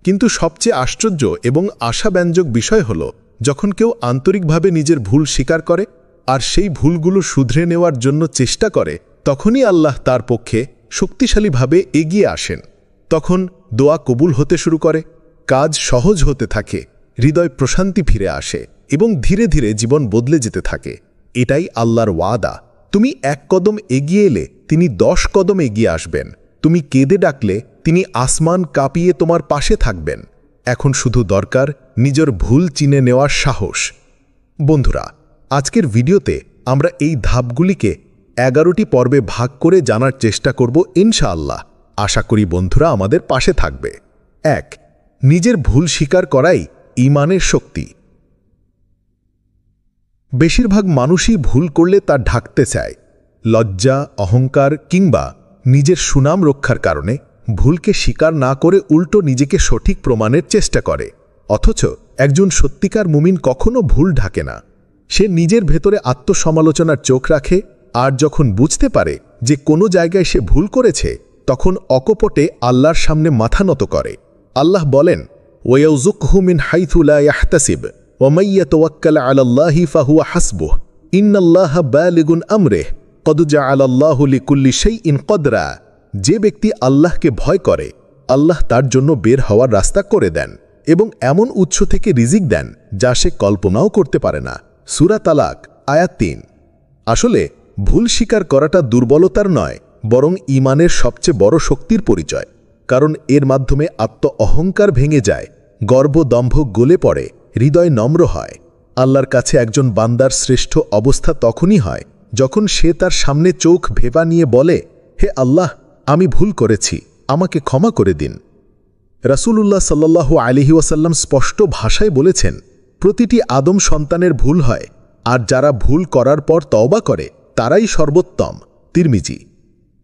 কিন্তু সবচেয়ে আশ্চর্য এবং আশাব্যঞ্জক বিষয় হল, যখন কেউ আন্তরিকভাবে নিজের ভুল স্বীকার করে আর সেই ভুলগুলো শুধরে নেওয়ার জন্য চেষ্টা করে, তখনই আল্লাহ তার পক্ষে শক্তিশালীভাবে এগিয়ে আসেন। তখন দোয়া কবুল হতে শুরু করে, কাজ সহজ হতে থাকে, হৃদয় প্রশান্তি ফিরে আসে এবং ধীরে ধীরে জীবন বদলে যেতে থাকে। এটাই আল্লাহর ওয়াদা। তুমি 1 কদম এগিয়ে এলে তিনি 10 কদম এগিয়ে আসবেন। তুমি কেঁদে ডাকলে তিনি আসমান কাঁপিয়ে তোমার পাশে থাকবেন। এখন শুধু দরকার নিজের ভুল চিনে নেওয়ার সাহস। বন্ধুরা, আজকের ভিডিওতে আমরা এই ধাপগুলিকে 11টি পর্বে ভাগ করে জানার চেষ্টা করব ইনশাআল্লাহ। আশা করি বন্ধুরা আমাদের পাশে থাকবে। 1. নিজের ভুল স্বীকার করাই ঈমানের শক্তি। বেশিরভাগ মানুষই ভুল করলে তা ঢাকতে চায়। লজ্জা, অহংকার কিংবা নিজের সুনাম রক্ষার কারণে ভুলকে স্বীকার না করে উল্টো নিজেকে সঠিক প্রমাণের চেষ্টা করে। অথচ একজন সত্যিকার মুমিন কখনো ভুল ঢাকে না। সে নিজের ভেতরে আত্মসমালোচনার চোখ রাখে, আর যখন বুঝতে পারে যে কোনো জায়গায় সে ভুল করেছে, তখন অকপটে আল্লাহর সামনে মাথা নত করে। আল্লাহ বলেন, ওয়ায়ুযুকহু মিন হাইথু লা ইয়াহতাসিব ওয়া মান ইয়াতাওয়াক্কাল আলাল্লাহি ফাহুয়া হাসবুহ ইন্নাল্লাহা বালিগুন আমরিহ কদ জাআলাল্লাহু লিকুল্লি শাইইন কদরা। যে ব্যক্তি আল্লাহকে ভয় করে, আল্লাহ তার জন্য বের হওয়ার রাস্তা করে দেন এবং এমন উৎস থেকে রিজিক দেন যা সে কল্পনাও করতে পারে না। সূরা তালাক, আয়াত 3। আসলে ভুল স্বীকার করাটা দুর্বলতার নয়, বরং ঈমানের সবচেয়ে বড় শক্তির পরিচয়। কারণ এর মাধ্যমে অহংকার ভেঙে যায়, গর্বদম্ভ গলে পড়ে, হৃদয় নম্র হয়। আল্লাহর কাছে একজন বান্দার শ্রেষ্ঠ অবস্থা তখনই হয় যখন সে তার সামনে চোখ ভেবা নিয়ে বলে, হে আল্লাহ, আমি ভুল করেছি, আমাকে ক্ষমা করে দিন। রাসূলুল্লাহ সাল্লাল্লাহু আলাইহি ওয়াসাল্লাম স্পষ্ট ভাষায় বলেছেন, প্রতিটি আদম সন্তানের ভুল হয়, আর যারা ভুল করার পর তওবা করে তারাই সর্বোত্তম। তিরমিজি।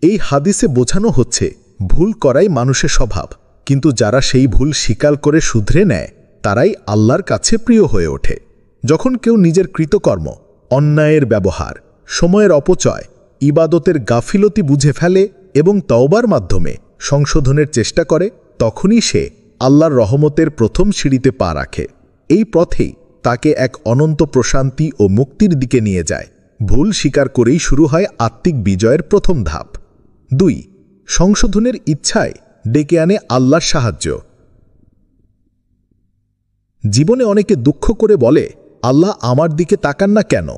এই হাদিসে বোঝানো হচ্ছে ভুল করাই মানুষের স্বভাব, কিন্তু যারা সেই ভুল স্বীকার করে শুধরে নেয় তারাই আল্লাহর কাছে প্রিয় হয়ে ওঠে। যখন কেউ নিজের কৃতকর্ম, অন্যায়ের ব্যবহার, সময়ের অপচয়, ইবাদতের গাফিলতি বুঝে ফেলে এবং তওবার মাধ্যমে সংশোধনের চেষ্টা করে, তখনই সে আল্লাহর রহমতের প্রথম সিঁড়িতে পা রাখে। এই পথেই তাকে এক অনন্ত প্রশান্তি ও মুক্তির দিকে নিয়ে যায়। ভুল স্বীকার করেই শুরু হয় আত্মিক বিজয়ের প্রথম ধাপ। 2. সংশোধনের ইচ্ছায় ডেকে আনে আল্লাহর সাহায্য। জীবনে অনেকে দুঃখ করে বলে, আল্লাহ আমার দিকে তাকান না কেন,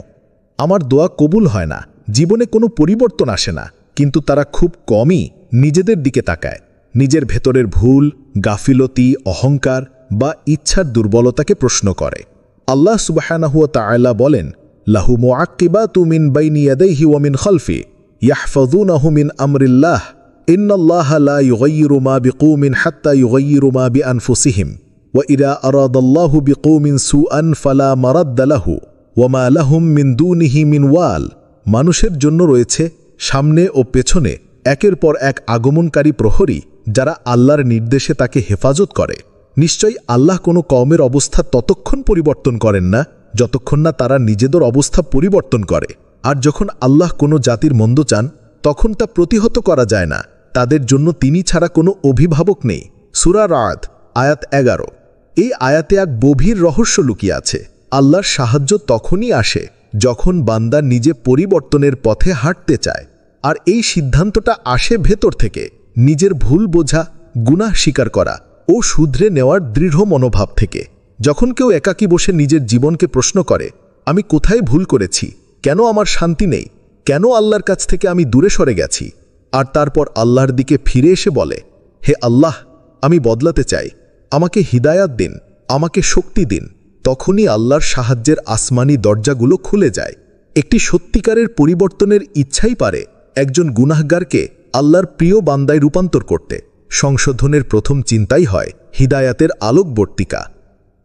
আমার দোয়া কবুল হয় না, জীবনে কোনো পরিবর্তন আসে না। কিন্তু তারা খুব কমই নিজেদের দিকে তাকায়, নিজের ভেতরের ভুল, গাফিলতি, অহংকার বা ইচ্ছার দুর্বলতাকে প্রশ্ন করে। আল্লাহ সুবহানাহু ওয়া তাআলা বলেন, লাহু মুআক্কিবাতু মিন বাইনি ইয়াদাইহি ওয়া মিন খালফি ইয়াহফাযুনাহু মিন আমরিল্লাহ ইন্নাল্লাহা লা ইউগাইয়িরু মা বিকওমিন হাত্তা ইউগাইয়িরু মা বিআনফুসিহিম ওয়া ইযা আরাদাল্লাহু বিকওমিন সুআন ফালা মারাদ্দা লাহু ওয়া মা লাহুম মিন দুনিহি মিন ওয়াল। মানুষের জন্য রয়েছে সামনে ও পেছনে একের পর এক আগমনকারী প্রহরী, যারা আল্লাহর নির্দেশে তাকে হেফাজত করে। নিশ্চয়ই আল্লাহ কোনো কওমের অবস্থা ততক্ষণ পরিবর্তন করেন না যতক্ষণ না তারা নিজেদের অবস্থা পরিবর্তন করে। আর যখন আল্লাহ কোনো জাতির মন্দ চান, তখন তা প্রতিহত করা যায় না। তাদের জন্য তিনি ছাড়া কোনো অভিভাবক নেই। সূরা রাদ আয়াত 11। এই আয়াতে এক গভীর রহস্য লুকিয়ে আছে। আল্লাহর সাহায্য তখনই আসে যখন বান্দা নিজে পরিবর্তনের পথে হাঁটতে চায়, আর এই সিদ্ধান্তটা আসে ভেতর থেকে, নিজের ভুল বোঝা, গুনাহ স্বীকার করা ও শুধরে নেওয়ার দৃঢ় মনোভাব থেকে। যখন কেউ একাকী বসে নিজের জীবনকে প্রশ্ন করে, আমি কোথায় ভুল করেছি, কেন আমার শান্তি নেই, কেন আল্লাহর কাছ থেকে আমি দূরে সরে গেছি, আর তারপর আল্লাহর দিকে ফিরে এসে বলে, হে আল্লাহ, আমি বদলাতে চাই, আমাকে হিদায়াত দিন, আমাকে শক্তি দিন, তখনই আল্লাহর সাহায্যের আসমানি দরজাগুলো খুলে যায়। একটি সত্যিকারের পরিবর্তনের ইচ্ছাই পারে একজন গুনাহগারকে আল্লাহর প্রিয় বান্দায় রূপান্তর করতে। সংশোধনের প্রথম চিন্তাই হয় হিদায়াতের আলোকবর্তিকা।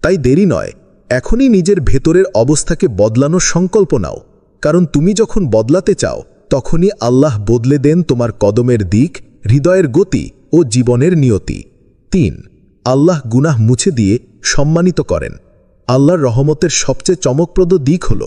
তাই দেরি নয়, এখনই নিজের ভেতরের অবস্থাকে বদলানোর সংকল্প নাও, কারণ তুমি যখন বদলাতে চাও তখনই আল্লাহ বদলে দেন তোমার কদমের দিক, হৃদয়ের গতি ও জীবনের নিয়তি। 3. আল্লাহ গুনাহ মুছে দিয়ে সম্মানিত করেন। আল্লাহর রহমতের সবচেয়ে চমকপ্রদ দিক হল,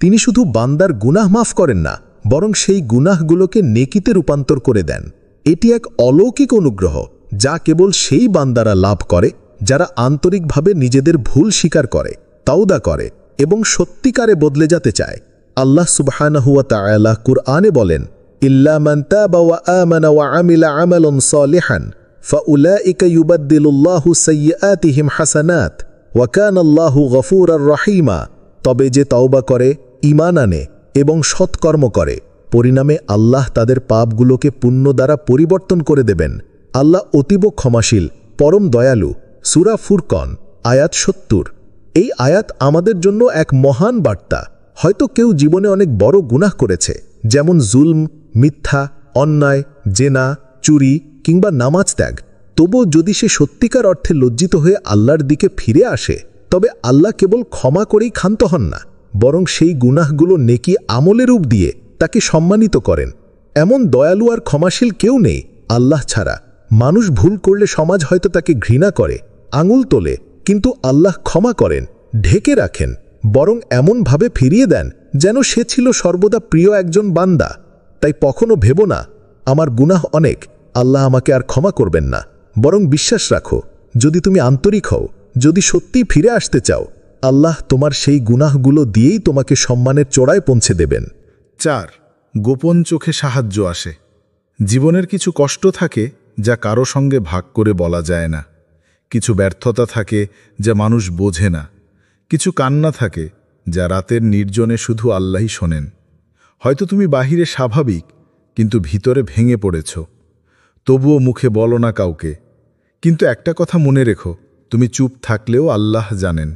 তিনি শুধু বান্দার গুনাহ মাফ করেন না, বরং সেই গুনাহগুলোকে নেকিতে রূপান্তর করে দেন। এটি এক অলৌকিক অনুগ্রহ, যা কেবল সেই বান্দারা লাভ করে যারা আন্তরিকভাবে নিজেদের ভুল স্বীকার করে, তাওবা করে এবং সত্যিকারে বদলে যেতে চায়। আল্লাহ সুবহানাহু ওয়া তাআলা কুরআনে বলেন, ইল্লা মান তাবা ওয়া আমানা ওয়া আমিলা আমালান সালিহান ফাউলাইকা ইউবাদদিলুল্লাহু সাইয়্যাতিহিম হাসানাত ওয়া কানাল্লাহু গফুরার রহিমা। তবে যে তওবা করে, ঈমান আনে এবং সৎকর্ম করে, পরিণামে আল্লাহ তাদের পাপগুলোকে পুণ্য দ্বারা পরিবর্তন করে দেবেন। আল্লাহ অতীব ক্ষমাশীল, পরম দয়ালু। সূরা ফুরকন আয়াত 70। এই আয়াত আমাদের জন্য এক মহান বার্তা। হয়তো কেউ জীবনে অনেক বড় গুনাহ করেছে, যেমন জুলম, মিথ্যা, অন্যায়, জেনা, চুরি কিংবা নামাজ ত্যাগ। তবুও যদি সে সত্যিকার অর্থে লজ্জিত হয়ে আল্লাহর দিকে ফিরে আসে, তবে আল্লাহ কেবল ক্ষমা করেই ক্ষান্ত হন না, বরং সেই গুনাহগুলো নেকি আমলে রূপ দিয়ে তাকে সম্মানিত করেন। এমন দয়ালু আর ক্ষমাশীল কেউ নেই আল্লাহ ছাড়া। মানুষ ভুল করলে সমাজ হয়তো তাকে ঘৃণা করে, আঙুল তোলে, কিন্তু আল্লাহ ক্ষমা করেন, ঢেকে রাখেন, বরং এমনভাবে ফিরিয়ে দেন যেন সে ছিল সর্বদা প্রিয় একজন বান্দা। তাই কখনো ভেবো না আমার গুনাহ অনেক, আল্লাহ আমাকে আর ক্ষমা করবেন না। বরং বিশ্বাস রাখো, যদি তুমি আন্তরিক হও, যদি সত্যিই ফিরে আসতে চাও, আল্লাহ তোমার সেই গুনাহগুলো দিয়েই তোমাকে সম্মানের চূড়ায় পৌঁছে দেবেন। 4. গোপন চোখে সাহায্য আসে। জীবনের কিছু কষ্ট থাকে যা কারো সঙ্গে ভাগ করে বলা যায় না। কিছু ব্যর্থতা থাকে যা মানুষ বোঝে না। কিছু কান্না থাকে যা রাতের নির্জনে শুধু আল্লাহই শোনেন। হয়তো তুমি বাহিরে স্বাভাবিক, কিন্তু ভিতরে ভেঙে পড়েছ। তবুও মুখে বলো না কাউকে। কিন্তু একটা কথা মনে রেখো, তুমি চুপ থাকলেও আল্লাহ জানেন।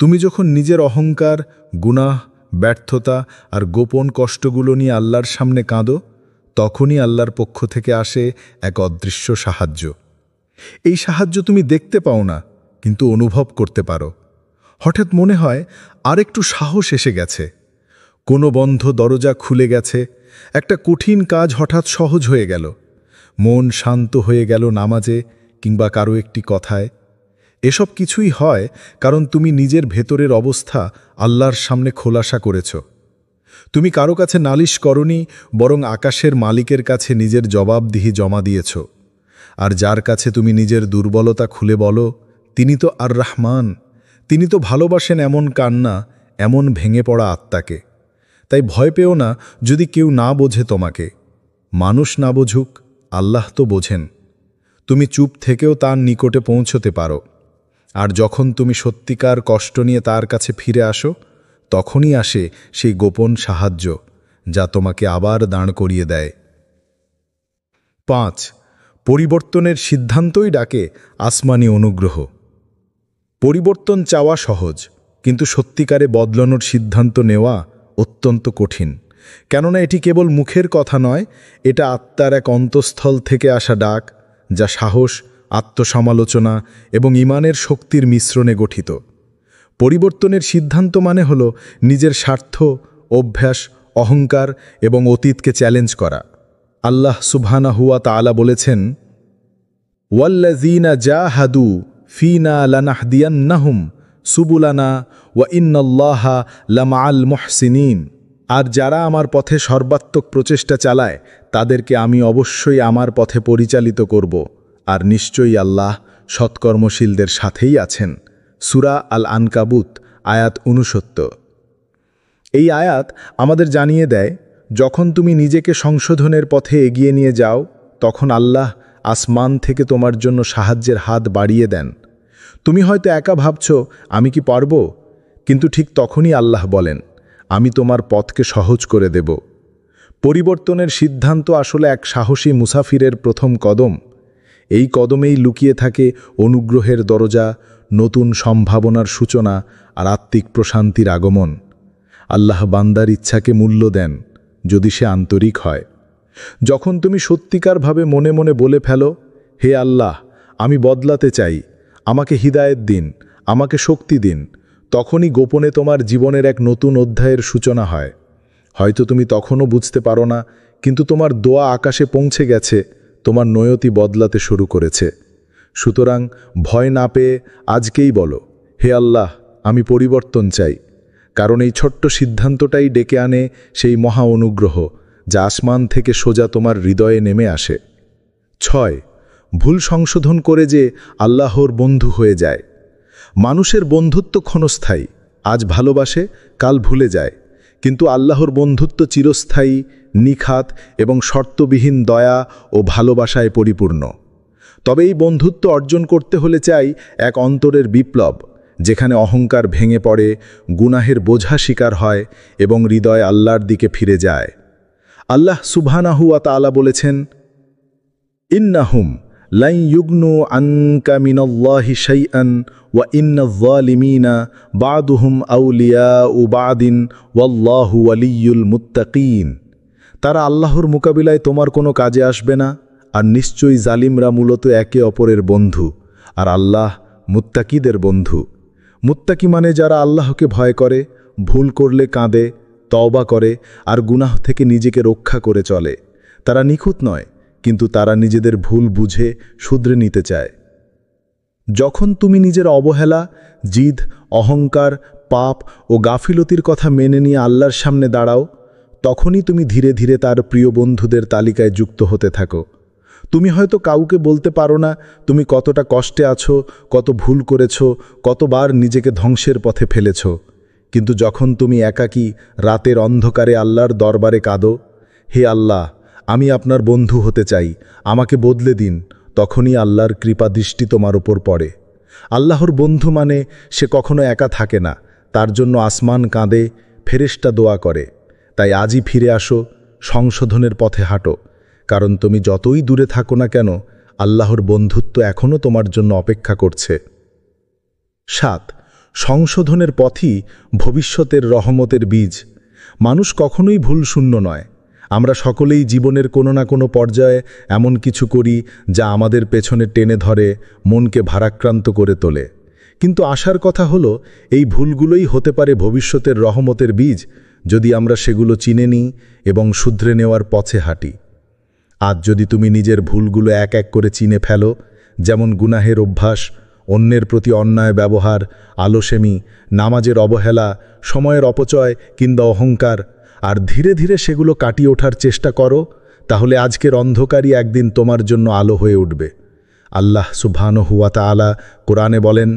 তুমি যখন নিজের অহংকার, গুনাহ, ব্যর্থতা আর গোপন কষ্টগুলো নিয়ে আল্লাহর সামনে কাঁদো, তখনই আল্লাহর পক্ষ থেকে আসে এক অদৃশ্য সাহায্য। এই সাহায্য তুমি দেখতে পাও না, কিন্তু অনুভব করতে পারো। হঠাৎ মনে হয় আরেকটু সাহস এসে গেছে, কোনো বন্ধ দরজা খুলে গেছে, একটা কঠিন কাজ হঠাৎ সহজ হয়ে গেল, মন শান্ত হয়ে গেল নামাজে কিংবা কারো একটি কথায়। এসব কিছুই হয় কারণ তুমি নিজের ভেতরের অবস্থা আল্লাহর সামনে খোলাসা করেছ। তুমি কারো কাছে নালিশ করনি, বরং আকাশের মালিকের কাছে নিজের জবাবদিহি জমা দিয়েছ। আর যার কাছে তুমি নিজের দুর্বলতা খুলে বলো, তিনি তো আর রহমান, তিনি তো ভালোবাসেন এমন কান্না, এমন ভেঙে পড়া আত্মাকে। তাই ভয় পেও না যদি কেউ না বোঝে তোমাকে। মানুষ না বোঝুক, আল্লাহ তো বোঝেন। তুমি চুপ থেকেও তার নিকটে পৌঁছতে পারো। আর যখন তুমি সত্যিকার কষ্ট নিয়ে তার কাছে ফিরে আসো, তখনই আসে সেই গোপন সাহায্য, যা তোমাকে আবার দাঁড় করিয়ে দেয়। 5. পরিবর্তনের সিদ্ধান্তই ডাকে আসমানি অনুগ্রহ। পরিবর্তন চাওয়া সহজ, কিন্তু সত্যিকারে বদলানোর সিদ্ধান্ত নেওয়া অত্যন্ত কঠিন। কেননা এটি কেবল মুখের কথা নয়, এটা আত্মার এক অন্তঃস্থল থেকে আসা ডাক, যা সাহস, আত্মসমালোচনা এবং ঈমানের শক্তির মিশ্রণে গঠিত। পরিবর্তনের সিদ্ধান্ত মানে হল নিজের স্বার্থ, অভ্যাস, অহংকার এবং অতীতকে চ্যালেঞ্জ করা। আল্লাহ সুবহানাহু ওয়া তাআলা বলেছেন, ওয়াল্লাযীনা জাহাদু ফীনা লানাহদিয়ান্নাহুম সুবুলানা ওয়া ইন্নাল্লাহা লামাআল মুহসিনিন। আর যারা আমার পথে সর্বাত্মক প্রচেষ্টা চালায়, তাদেরকে আমি অবশ্যই আমার পথে পরিচালিত করব, আর নিশ্চয়ই আল্লাহ সৎকর্মশীলদের সাথেই আছেন। সূরা আল আনকাবুত আয়াত 69। এই আয়াত আমাদের জানিয়ে দেয়, যখন তুমি নিজেকে সংশোধনের পথে এগিয়ে নিয়ে যাও, তখন আল্লাহ আসমান থেকে তোমার জন্য সাহায্যের হাত বাড়িয়ে দেন। তুমি হয়তো একা ভাবছ, আমি কি পারব? কিন্তু ঠিক তখনই আল্লাহ বলেন, আমি তোমার পথকে সহজ করে দেব। পরিবর্তনের সিদ্ধান্ত আসলে এক সাহসী মুসাফিরের প্রথম কদম। এই কদমেই লুকিয়ে থাকে অনুগ্রহের দরজা, নতুন সম্ভাবনার সূচনা আর আত্মিক প্রশান্তির আগমন। আল্লাহ বান্দার ইচ্ছাকে মূল্য দেন, যদি সে আন্তরিক হয়। যখন তুমি সত্যিকারভাবে মনে মনে বলে ফেলো, হে আল্লাহ, আমি বদলাতে চাই, আমাকে হিদায়েত দিন, আমাকে শক্তি দিন, তখনই গোপনে তোমার জীবনের এক নতুন অধ্যায়ের সূচনা হয়। হয়তো তুমি তখনও বুঝতে পারো না, কিন্তু তোমার দোয়া আকাশে পৌঁছে গেছে, তোমার নয়তি বদলাতে শুরু করেছে। সুতরাং ভয় না পেয়ে আজকেই বলো, হে আল্লাহ, আমি পরিবর্তন চাই। কারণ এই ছোট্ট সিদ্ধান্তটাই ডেকে আনে সেই মহা অনুগ্রহ, যা আসমান থেকে সোজা তোমার হৃদয়ে নেমে আসে। 6. ভুল সংশোধন করে যে আল্লাহর বন্ধু হয়ে যায়। মানুষের বন্ধুত্ব ক্ষণস্থায়ী, আজ ভালোবাসে, কাল ভুলে যায়। কিন্তু আল্লাহর বন্ধুত্ব চিরস্থায়ী, নিখাত এবং শর্তবিহীন দয়া ও ভালোবাসায় পরিপূর্ণ। তবে এই বন্ধুত্ব অর্জন করতে হলে চাই এক অন্তরের বিপ্লব, যেখানে অহংকার ভেঙে পড়ে, গুনাহের বোঝা স্বীকার হয় এবং হৃদয় আল্লাহর দিকে ফিরে যায়। আল্লাহ সুবহানাহু ওয়া তাআলা বলেছেন, ইন্নাহুম লান ইউগনু আনকা মিনাল্লাহি শাইআন ওয়া ইন্নায যালিমিনা বা'দুহুম আউলিয়াউ বা'দিন ওয়াল্লাহু ওয়ালিয়ুল মুত্তাকিন। তারা আল্লাহর মোকাবিলায় তোমার কোনো কাজে আসবে না, আর নিশ্চয়ই জালিমরা মূলত একে অপরের বন্ধু, আর আল্লাহ মুত্তাকিদের বন্ধু। মুত্তাকি মানে যারা আল্লাহকে ভয় করে, ভুল করলে কাঁদে, তওবা করে আর গুনাহ থেকে নিজেকে রক্ষা করে চলে। তারা নিখুঁত নয়, কিন্তু তারা নিজেদের ভুল বুঝে শুধরে নিতে চায়। যখন তুমি নিজের অবহেলা, জিদ, অহংকার, পাপ ও গাফিলতির কথা মেনে নিয়ে আল্লাহর সামনে দাঁড়াও, তখনই তুমি ধীরে ধীরে তার প্রিয় বন্ধুদের তালিকায় যুক্ত হতে থাকো। তুমি হয়তো কাউকে বলতে পারো না তুমি কতটা কষ্টে আছো, কত ভুল করেছো, কতবার নিজেকে ধ্বংসের পথে ফেলেছ। কিন্তু যখন তুমি একাকী রাতের অন্ধকারে আল্লাহর দরবারে কাঁদো, হে আল্লাহ, আমি আপনার বন্ধু হতে চাই, আমাকে বদলে দিন, তখনই আল্লাহর কৃপা দৃষ্টি তোমার উপর পড়ে। আল্লাহর বন্ধু মানে সে কখনো একা থাকে না, তার জন্য আসমান কাঁদে, ফেরেশতা দোয়া করে। তাই আজই ফিরে আসো, সংশোধনের পথে হাঁটো, কারণ তুমি যতই দূরে থাকো না কেন আল্লাহর বন্ধুত্ব এখনও তোমার জন্য অপেক্ষা করছে। 7. সংশোধনের পথই ভবিষ্যতের রহমতের বীজ। মানুষ কখনোই ভুলশূন্য নয়। আমরা সকলেই জীবনের কোনো না কোনো পর্যায়ে এমন কিছু করি যা আমাদের পেছনে টেনে ধরে, মনকে ভারাক্রান্ত করে তোলে। কিন্তু আশার কথা হলো এই ভুলগুলোই হতে পারে ভবিষ্যতের রহমতের বীজ, যদি আমরা সেগুলো চিনে নিই এবং শুধরে নেওয়ার পথে হাঁটি। আজ যদি তুমি নিজের ভুলগুলো এক এক করে চিনে ফেলো, যেমন গুনাহের অভ্যাস, অন্যের প্রতি অন্যায় ব্যবহার, আলসেমি, নামাজের অবহেলা, সময়ের অপচয় কিংবা অহংকার, আর ধীরে ধীরে সেগুলো কাটিয়ে ওঠার চেষ্টা করো, তাহলে আজকের অন্ধকারই একদিন তোমার জন্য আলো হয়ে উঠবে। আল্লাহ সুবহানাহু ওয়া তাআলা কোরআনে বলেন,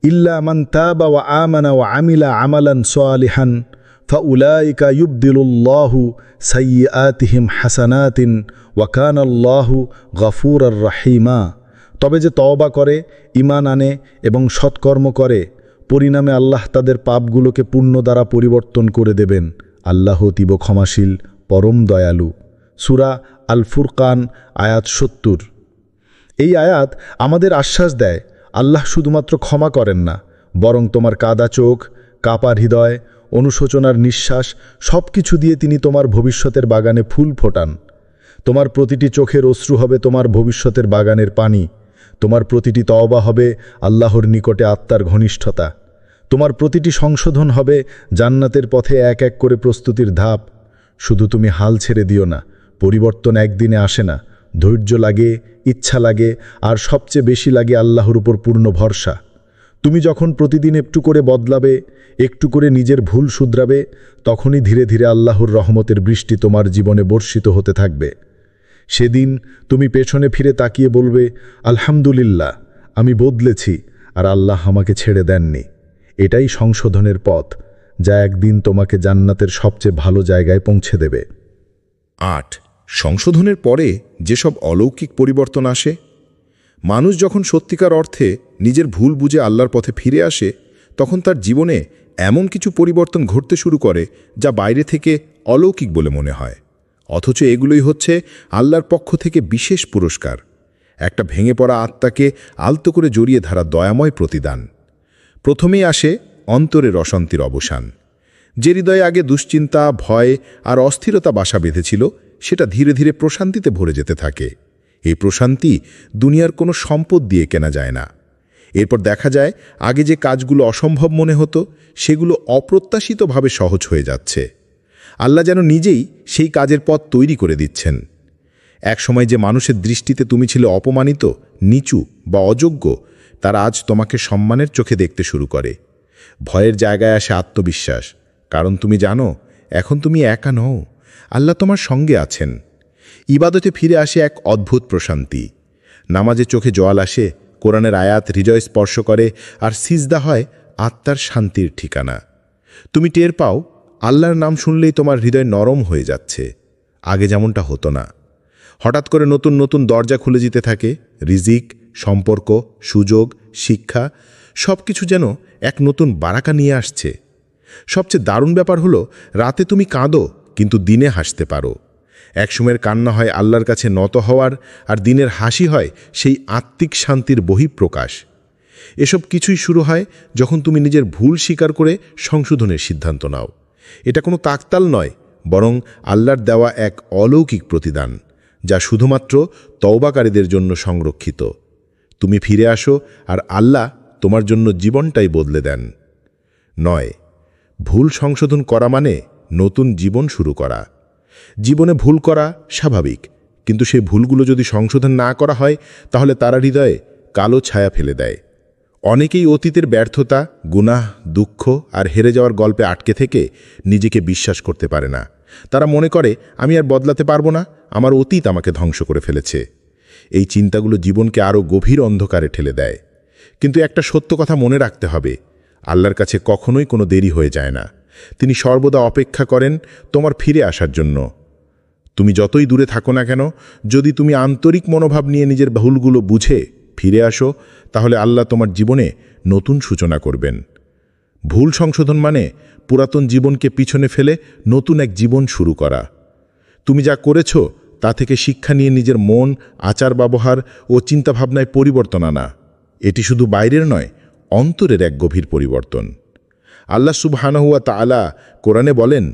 ইল্লা মান তাবা ওয়া আমানা ওয়া আমিলা আমালান সালিহান ফাউলাইকা ইউবদিলুল্লাহু সাইয়্যাতিহিম হাসানাতিন ওয়া কানাল্লাহু গফুরার রহিমা। তবে যে তওবা করে, ঈমান আনে এবং সৎকর্ম করে, পরিণামে আল্লাহ তাদের পাপগুলোকে পুণ্য দ্বারা পরিবর্তন করে দেবেন। আল্লাহ অতীব ক্ষমাশীল, পরম দয়ালু। সূরা আল ফুরকান আয়াত 70। এই আয়াত আমাদের আশ্বাস দেয়, আল্লাহ শুধুমাত্র ক্ষমা করেন না, বরং তোমার কাদা চোখ, কাপা হৃদয়, অনুশোচনার নিঃশ্বাস সব কিছু দিয়ে তিনি তোমার ভবিষ্যতের বাগানে ফুল ফোটান। তোমার প্রতিটি চোখের অশ্রু হবে তোমার ভবিষ্যতের বাগানের পানি। তোমার প্রতিটি তওবা হবে আল্লাহর নিকটে আত্মার ঘনিষ্ঠতা। তোমার প্রতিটি সংশোধন হবে জান্নাতের পথে এক এক করে প্রস্তুতির ধাপ। শুধু তুমি হাল ছেড়ে দিও না। পরিবর্তন একদিনে আসে না। ধৈর্য লাগে, ইচ্ছা লাগে, আর সবচেয়ে বেশি লাগে আল্লাহর উপর পূর্ণ ভরসা। তুমি যখন প্রতিদিন একটু করে বদলাবে, একটু করে নিজের ভুল শুধরাবে, তখনই ধীরে ধীরে আল্লাহর রহমতের বৃষ্টি তোমার জীবনে বর্ষিত হতে থাকবে। সেদিন তুমি পেছনে ফিরে তাকিয়ে বলবে, আলহামদুলিল্লাহ, আমি বদলেছি আর আল্লাহ আমাকে ছেড়ে দেননি। এটাই সংশোধনের পথ, যা একদিন তোমাকে জান্নাতের সবচেয়ে ভালো জায়গায় পৌঁছে দেবে। 8. সংশোধনের পরে যেসব অলৌকিক পরিবর্তন আসে। মানুষ যখন সত্যিকার অর্থে নিজের ভুল বুঝে আল্লাহর পথে ফিরে আসে, তখন তার জীবনে এমন কিছু পরিবর্তন ঘটতে শুরু করে যা বাইরে থেকে অলৌকিক বলে মনে হয়, অথচ এগুলোই হচ্ছে আল্লাহর পক্ষ থেকে বিশেষ পুরস্কার, একটা ভেঙে পড়া আত্মাকে আলতো করে জড়িয়ে ধরা দয়াময় প্রতিদান। প্রথমেই আসে অন্তরের অশান্তির অবসান। যে হৃদয়ে আগে দুশ্চিন্তা, ভয় আর অস্থিরতা বাসা বেঁধেছিল, সেটা ধীরে ধীরে প্রশান্তিতে ভরে যেতে থাকে। এই প্রশান্তি দুনিয়ার কোনো সম্পদ দিয়ে কেনা যায় না। এরপর দেখা যায় আগে যে কাজগুলো অসম্ভব মনে হতো, সেগুলো অপ্রত্যাশিতভাবে সহজ হয়ে যাচ্ছে। আল্লাহ যেন নিজেই সেই কাজের পথ তৈরি করে দিচ্ছেন। একসময় যে মানুষের দৃষ্টিতে তুমি ছিলে অপমানিত, নিচু বা অযোগ্য, তারা আজ তোমাকে সম্মানের চোখে দেখতে শুরু করে। ভয়ের জায়গায় আসে আত্মবিশ্বাস, কারণ তুমি জানো এখন তুমি একা নও, আল্লাহ তোমার সঙ্গে আছেন। ইবাদতে ফিরে আসে এক অদ্ভুত প্রশান্তি। নামাজে চোখে জল আসে, কোরআনের আয়াত হৃদয় স্পর্শ করে, আর সিজদা হয় আত্মার শান্তির ঠিকানা। তুমি টের পাও আল্লাহর নাম শুনলেই তোমার হৃদয় নরম হয়ে যাচ্ছে। আগে যেমনটা হতো না। হঠাৎ করে নতুন নতুন দরজা খুলে যেতে থাকে। রিজিক, সম্পর্ক, সুযোগ, শিক্ষা সব কিছু যেন এক নতুন বারাকা নিয়ে আসছে। সবচেয়ে দারুণ ব্যাপার হলো, রাতে তুমি কাঁদো কিন্তু দিনে হাসতে পারো। একসময়ের কান্না হয় আল্লাহর কাছে নত হওয়ার, আর দিনের হাসি হয় সেই আত্মিক শান্তির বহিঃপ্রকাশ। এসব কিছুই শুরু হয় যখন তুমি নিজের ভুল স্বীকার করে সংশোধনের সিদ্ধান্ত নাও। এটা কোনো তাকতাল নয়, বরং আল্লাহর দেওয়া এক অলৌকিক প্রতিদান, যা শুধুমাত্র তওবাকারীদের জন্য সংরক্ষিত। তুমি ফিরে আসো আর আল্লাহ তোমার জন্য জীবনটাই বদলে দেন। 9. ভুল সংশোধন করা মানে নতুন জীবন শুরু করা। জীবনে ভুল করা স্বাভাবিক, কিন্তু সেই ভুলগুলো যদি সংশোধন না করা হয়, তাহলে তারা হৃদয়ে কালো ছায়া ফেলে দেয়। অনেকেই অতীতের ব্যর্থতা, গুনাহ, দুঃখ আর হেরে যাওয়ার গল্পে আটকে থেকে নিজেকে বিশ্বাস করতে পারে না। তারা মনে করে, আমি আর বদলাতে পারবো না, আমার অতীত আমাকে ধ্বংস করে ফেলেছে। এই চিন্তাগুলো জীবনকে আরও গভীর অন্ধকারে ঠেলে দেয়। কিন্তু একটা সত্য কথা মনে রাখতে হবে, আল্লাহর কাছে কখনোই কোনো দেরি হয়ে যায় না। তিনি সর্বদা অপেক্ষা করেন তোমার ফিরে আসার জন্য। তুমি যতই দূরে থাকো না কেন, যদি তুমি আন্তরিক মনোভাব নিয়ে নিজের ভুলগুলো বুঝে ফিরে আসো, তাহলে আল্লাহ তোমার জীবনে নতুন সূচনা করবেন। ভুল সংশোধন মানে পুরাতন জীবনকে পিছনে ফেলে নতুন এক জীবন শুরু করা। তুমি যা করেছ তা থেকে শিক্ষা নিয়ে নিজের মন, আচার ব্যবহার ও চিন্তাভাবনায় পরিবর্তন আনা। এটি শুধু বাইরের নয়, অন্তরের এক গভীর পরিবর্তন। আল্লাহ সুবহানাহু ওয়া তাআলা কোরআনে বলেন,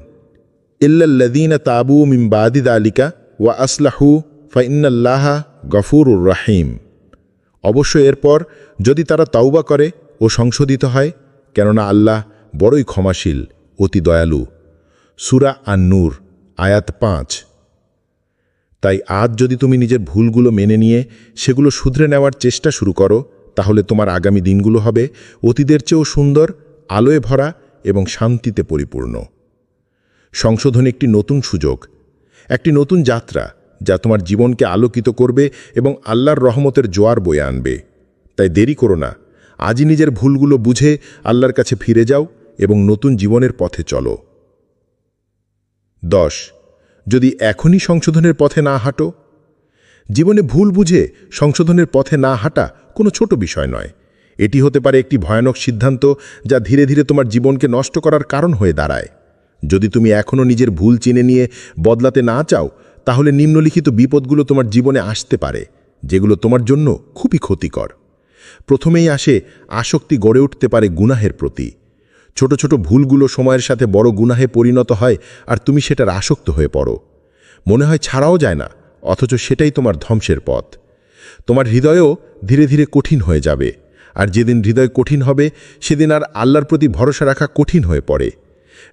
ইল্লাল্লাযীনা তাবু মিন বাদি যালিকা ওয়া আসলাহু ফাইন্নাল্লাহা গফুরুর রাহিম। অবশ্য এরপর যদি তারা তাওবা করে ও সংশোধিত হয়, কেননা আল্লাহ বড়ই ক্ষমাশীল, অতি দয়ালু। সূরা আন-নূর আয়াত 5। তাই আজ যদি তুমি নিজের ভুলগুলো মেনে নিয়ে সেগুলো শুধরে নেওয়ার চেষ্টা শুরু করো, তাহলে তোমার আগামী দিনগুলো হবে অতীতের চেয়েও সুন্দর, আলোয় ভরা এবং শান্তিতে পরিপূর্ণ। সংশোধন একটি নতুন সুযোগ, একটি নতুন যাত্রা, যা তোমার জীবনকে আলোকিত করবে এবং আল্লাহর রহমতের জোয়ার বয়ে আনবে। তাই দেরি করো না, আজই নিজের ভুলগুলো বুঝে আল্লাহর কাছে ফিরে যাও এবং নতুন জীবনের পথে চলো। 10. যদি এখনই সংশোধনের পথে না হাঁটো। জীবনে ভুল বুঝে সংশোধনের পথে না হাঁটা কোনো ছোট বিষয় নয়। এটি হতে পারে একটি ভয়ানক সিদ্ধান্ত, যা ধীরে ধীরে তোমার জীবনকে নষ্ট করার কারণ হয়ে দাঁড়ায়। যদি তুমি এখনও নিজের ভুল চিনে নিয়ে বদলাতে না চাও, তাহলে নিম্নলিখিত বিপদগুলো তোমার জীবনে আসতে পারে, যেগুলো তোমার জন্য খুবই ক্ষতিকর। প্রথমেই আসে আসক্তি, গড়ে উঠতে পারে গুনাহের প্রতি। ছোট ছোট ভুলগুলো সময়ের সাথে বড় গুনাহে পরিণত হয়, আর তুমি সেটার আসক্ত হয়ে পড়ো। মনে হয় ছাড়াও যায় না, অথচ সেটাই তোমার ধ্বংসের পথ। তোমার হৃদয়ও ধীরে ধীরে কঠিন হয়ে যাবে, আর যেদিন হৃদয় কঠিন হবে, সেদিন আর আল্লাহর প্রতি ভরসা রাখা কঠিন হয়ে পড়ে।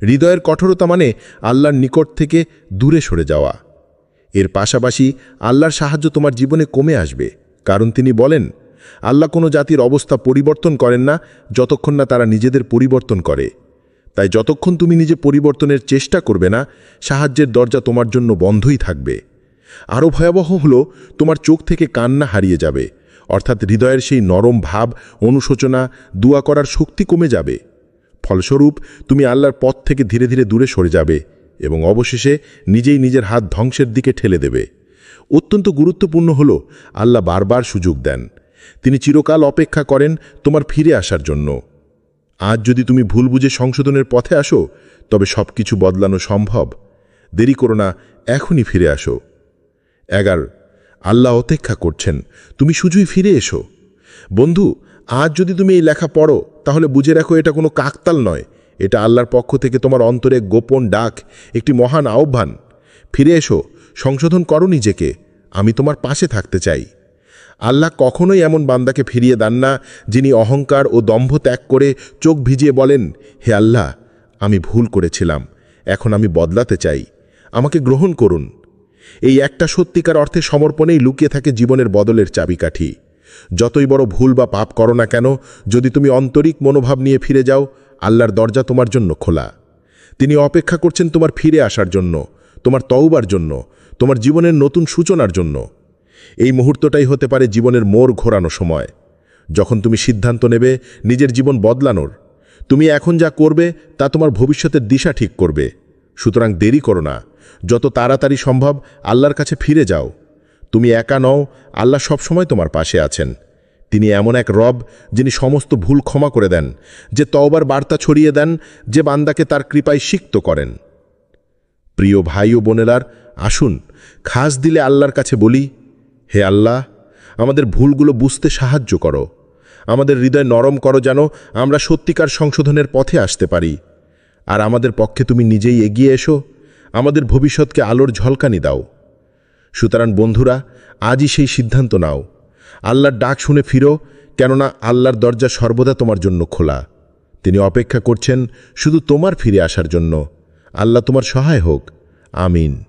হৃদয়ের কঠোরতা মানে আল্লাহর নিকট থেকে দূরে সরে যাওয়া। এর পাশাপাশি আল্লাহর সাহায্য তোমার জীবনে কমে আসবে, কারণ তিনি বলেন, আল্লাহ কোনো জাতির অবস্থা পরিবর্তন করেন না যতক্ষণ না তারা নিজেদের পরিবর্তন করে। তাই যতক্ষণ তুমি নিজে পরিবর্তনের চেষ্টা করবে না, সাহায্যের দরজা তোমার জন্য বন্ধই থাকবে। আরও ভয়াবহ হলো, তোমার চোখ থেকে কান্না হারিয়ে যাবে, অর্থাৎ হৃদয়ের সেই নরম ভাব, অনুশোচনা, দোয়া করার শক্তি কমে যাবে। ফলস্বরূপ তুমি আল্লাহর পথ থেকে ধীরে ধীরে দূরে সরে যাবে এবং অবশেষে নিজেই নিজের হাত ধ্বংসের দিকে ঠেলে দেবে। অত্যন্ত গুরুত্বপূর্ণ হলো, আল্লাহ বারবার সুযোগ দেন। তিনি চিরকাল অপেক্ষা করেন তোমার ফিরে আসার জন্য। আজ যদি তুমি ভুল বুঝে সংশোধনের পথে আসো, তবে সব কিছু বদলানো সম্ভব। দেরি করো না, এখনই ফিরে আসো। 11. আল্লাহ অপেক্ষা করছেন, তুমি শুধুই ফিরে এসো। বন্ধু, আজ যদি তুমি এই লেখা পড়ো, তাহলে বুঝে রাখো, এটা কোনো কাকতাল নয়, এটা আল্লাহর পক্ষ থেকে তোমার অন্তরে গোপন ডাক, একটি মহান আহ্বান। ফিরে এসো, সংশোধন করো নিজেকে, আমি তোমার পাশে থাকতে চাই। আল্লাহ কখনোই এমন বান্দাকে ফিরিয়ে দেন না, যিনি অহংকার ও দম্ভ ত্যাগ করে চোখ ভিজিয়ে বলেন, হে আল্লাহ, আমি ভুল করেছিলাম, এখন আমি বদলাতে চাই, আমাকে গ্রহণ করুন। এই একটা সত্যিকার অর্থে সমর্পণেই লুকিয়ে থাকে জীবনের বদলের চাবিকাঠি। যতই বড় ভুল বা পাপ করো না কেন, যদি তুমি আন্তরিক মনোভাব নিয়ে ফিরে যাও, আল্লাহর দরজা তোমার জন্য খোলা। তিনি অপেক্ষা করছেন তোমার ফিরে আসার জন্য, তোমার তওবার জন্য, তোমার জীবনের নতুন সূচনার জন্য। এই মুহূর্তটাই হতে পারে জীবনের মোড় ঘোরানো সময়, যখন তুমি সিদ্ধান্ত নেবে নিজের জীবন বদলানোর। তুমি এখন যা করবে তা তোমার ভবিষ্যতের দিশা ঠিক করবে। সুতরাং দেরি করো না, যত তাড়াতাড়ি সম্ভব আল্লাহর কাছে ফিরে যাও। তুমি একা নও, আল্লাহ সবসময় তোমার পাশে আছেন। তিনি এমন এক রব, যিনি সমস্ত ভুল ক্ষমা করে দেন, যে তওবার বার্তা ছড়িয়ে দেন, যে বান্দাকে তার কৃপায় সিক্ত করেন। প্রিয় ভাই ও বোনেরার, আসুন খাস দিলে আল্লাহর কাছে বলি, হে আল্লাহ, আমাদের ভুলগুলো বুঝতে সাহায্য করো, আমাদের হৃদয় নরম করো, যেন আমরা সত্যিকার সংশোধনের পথে আসতে পারি। আর আমাদের পক্ষে তুমি নিজেই এগিয়ে এসো, আমাদের ভবিষ্যৎকে আলোর ঝলকানি দাও। সুতরাং বন্ধুরা, আজই সেই সিদ্ধান্ত নাও, আল্লাহর ডাক শুনে ফিরো, কেননা আল্লাহর দরজা সর্বদা তোমার জন্য খোলা। তিনি অপেক্ষা করছেন শুধু তোমার ফিরে আসার জন্য। আল্লাহ তোমার সহায় হোক। আমিন।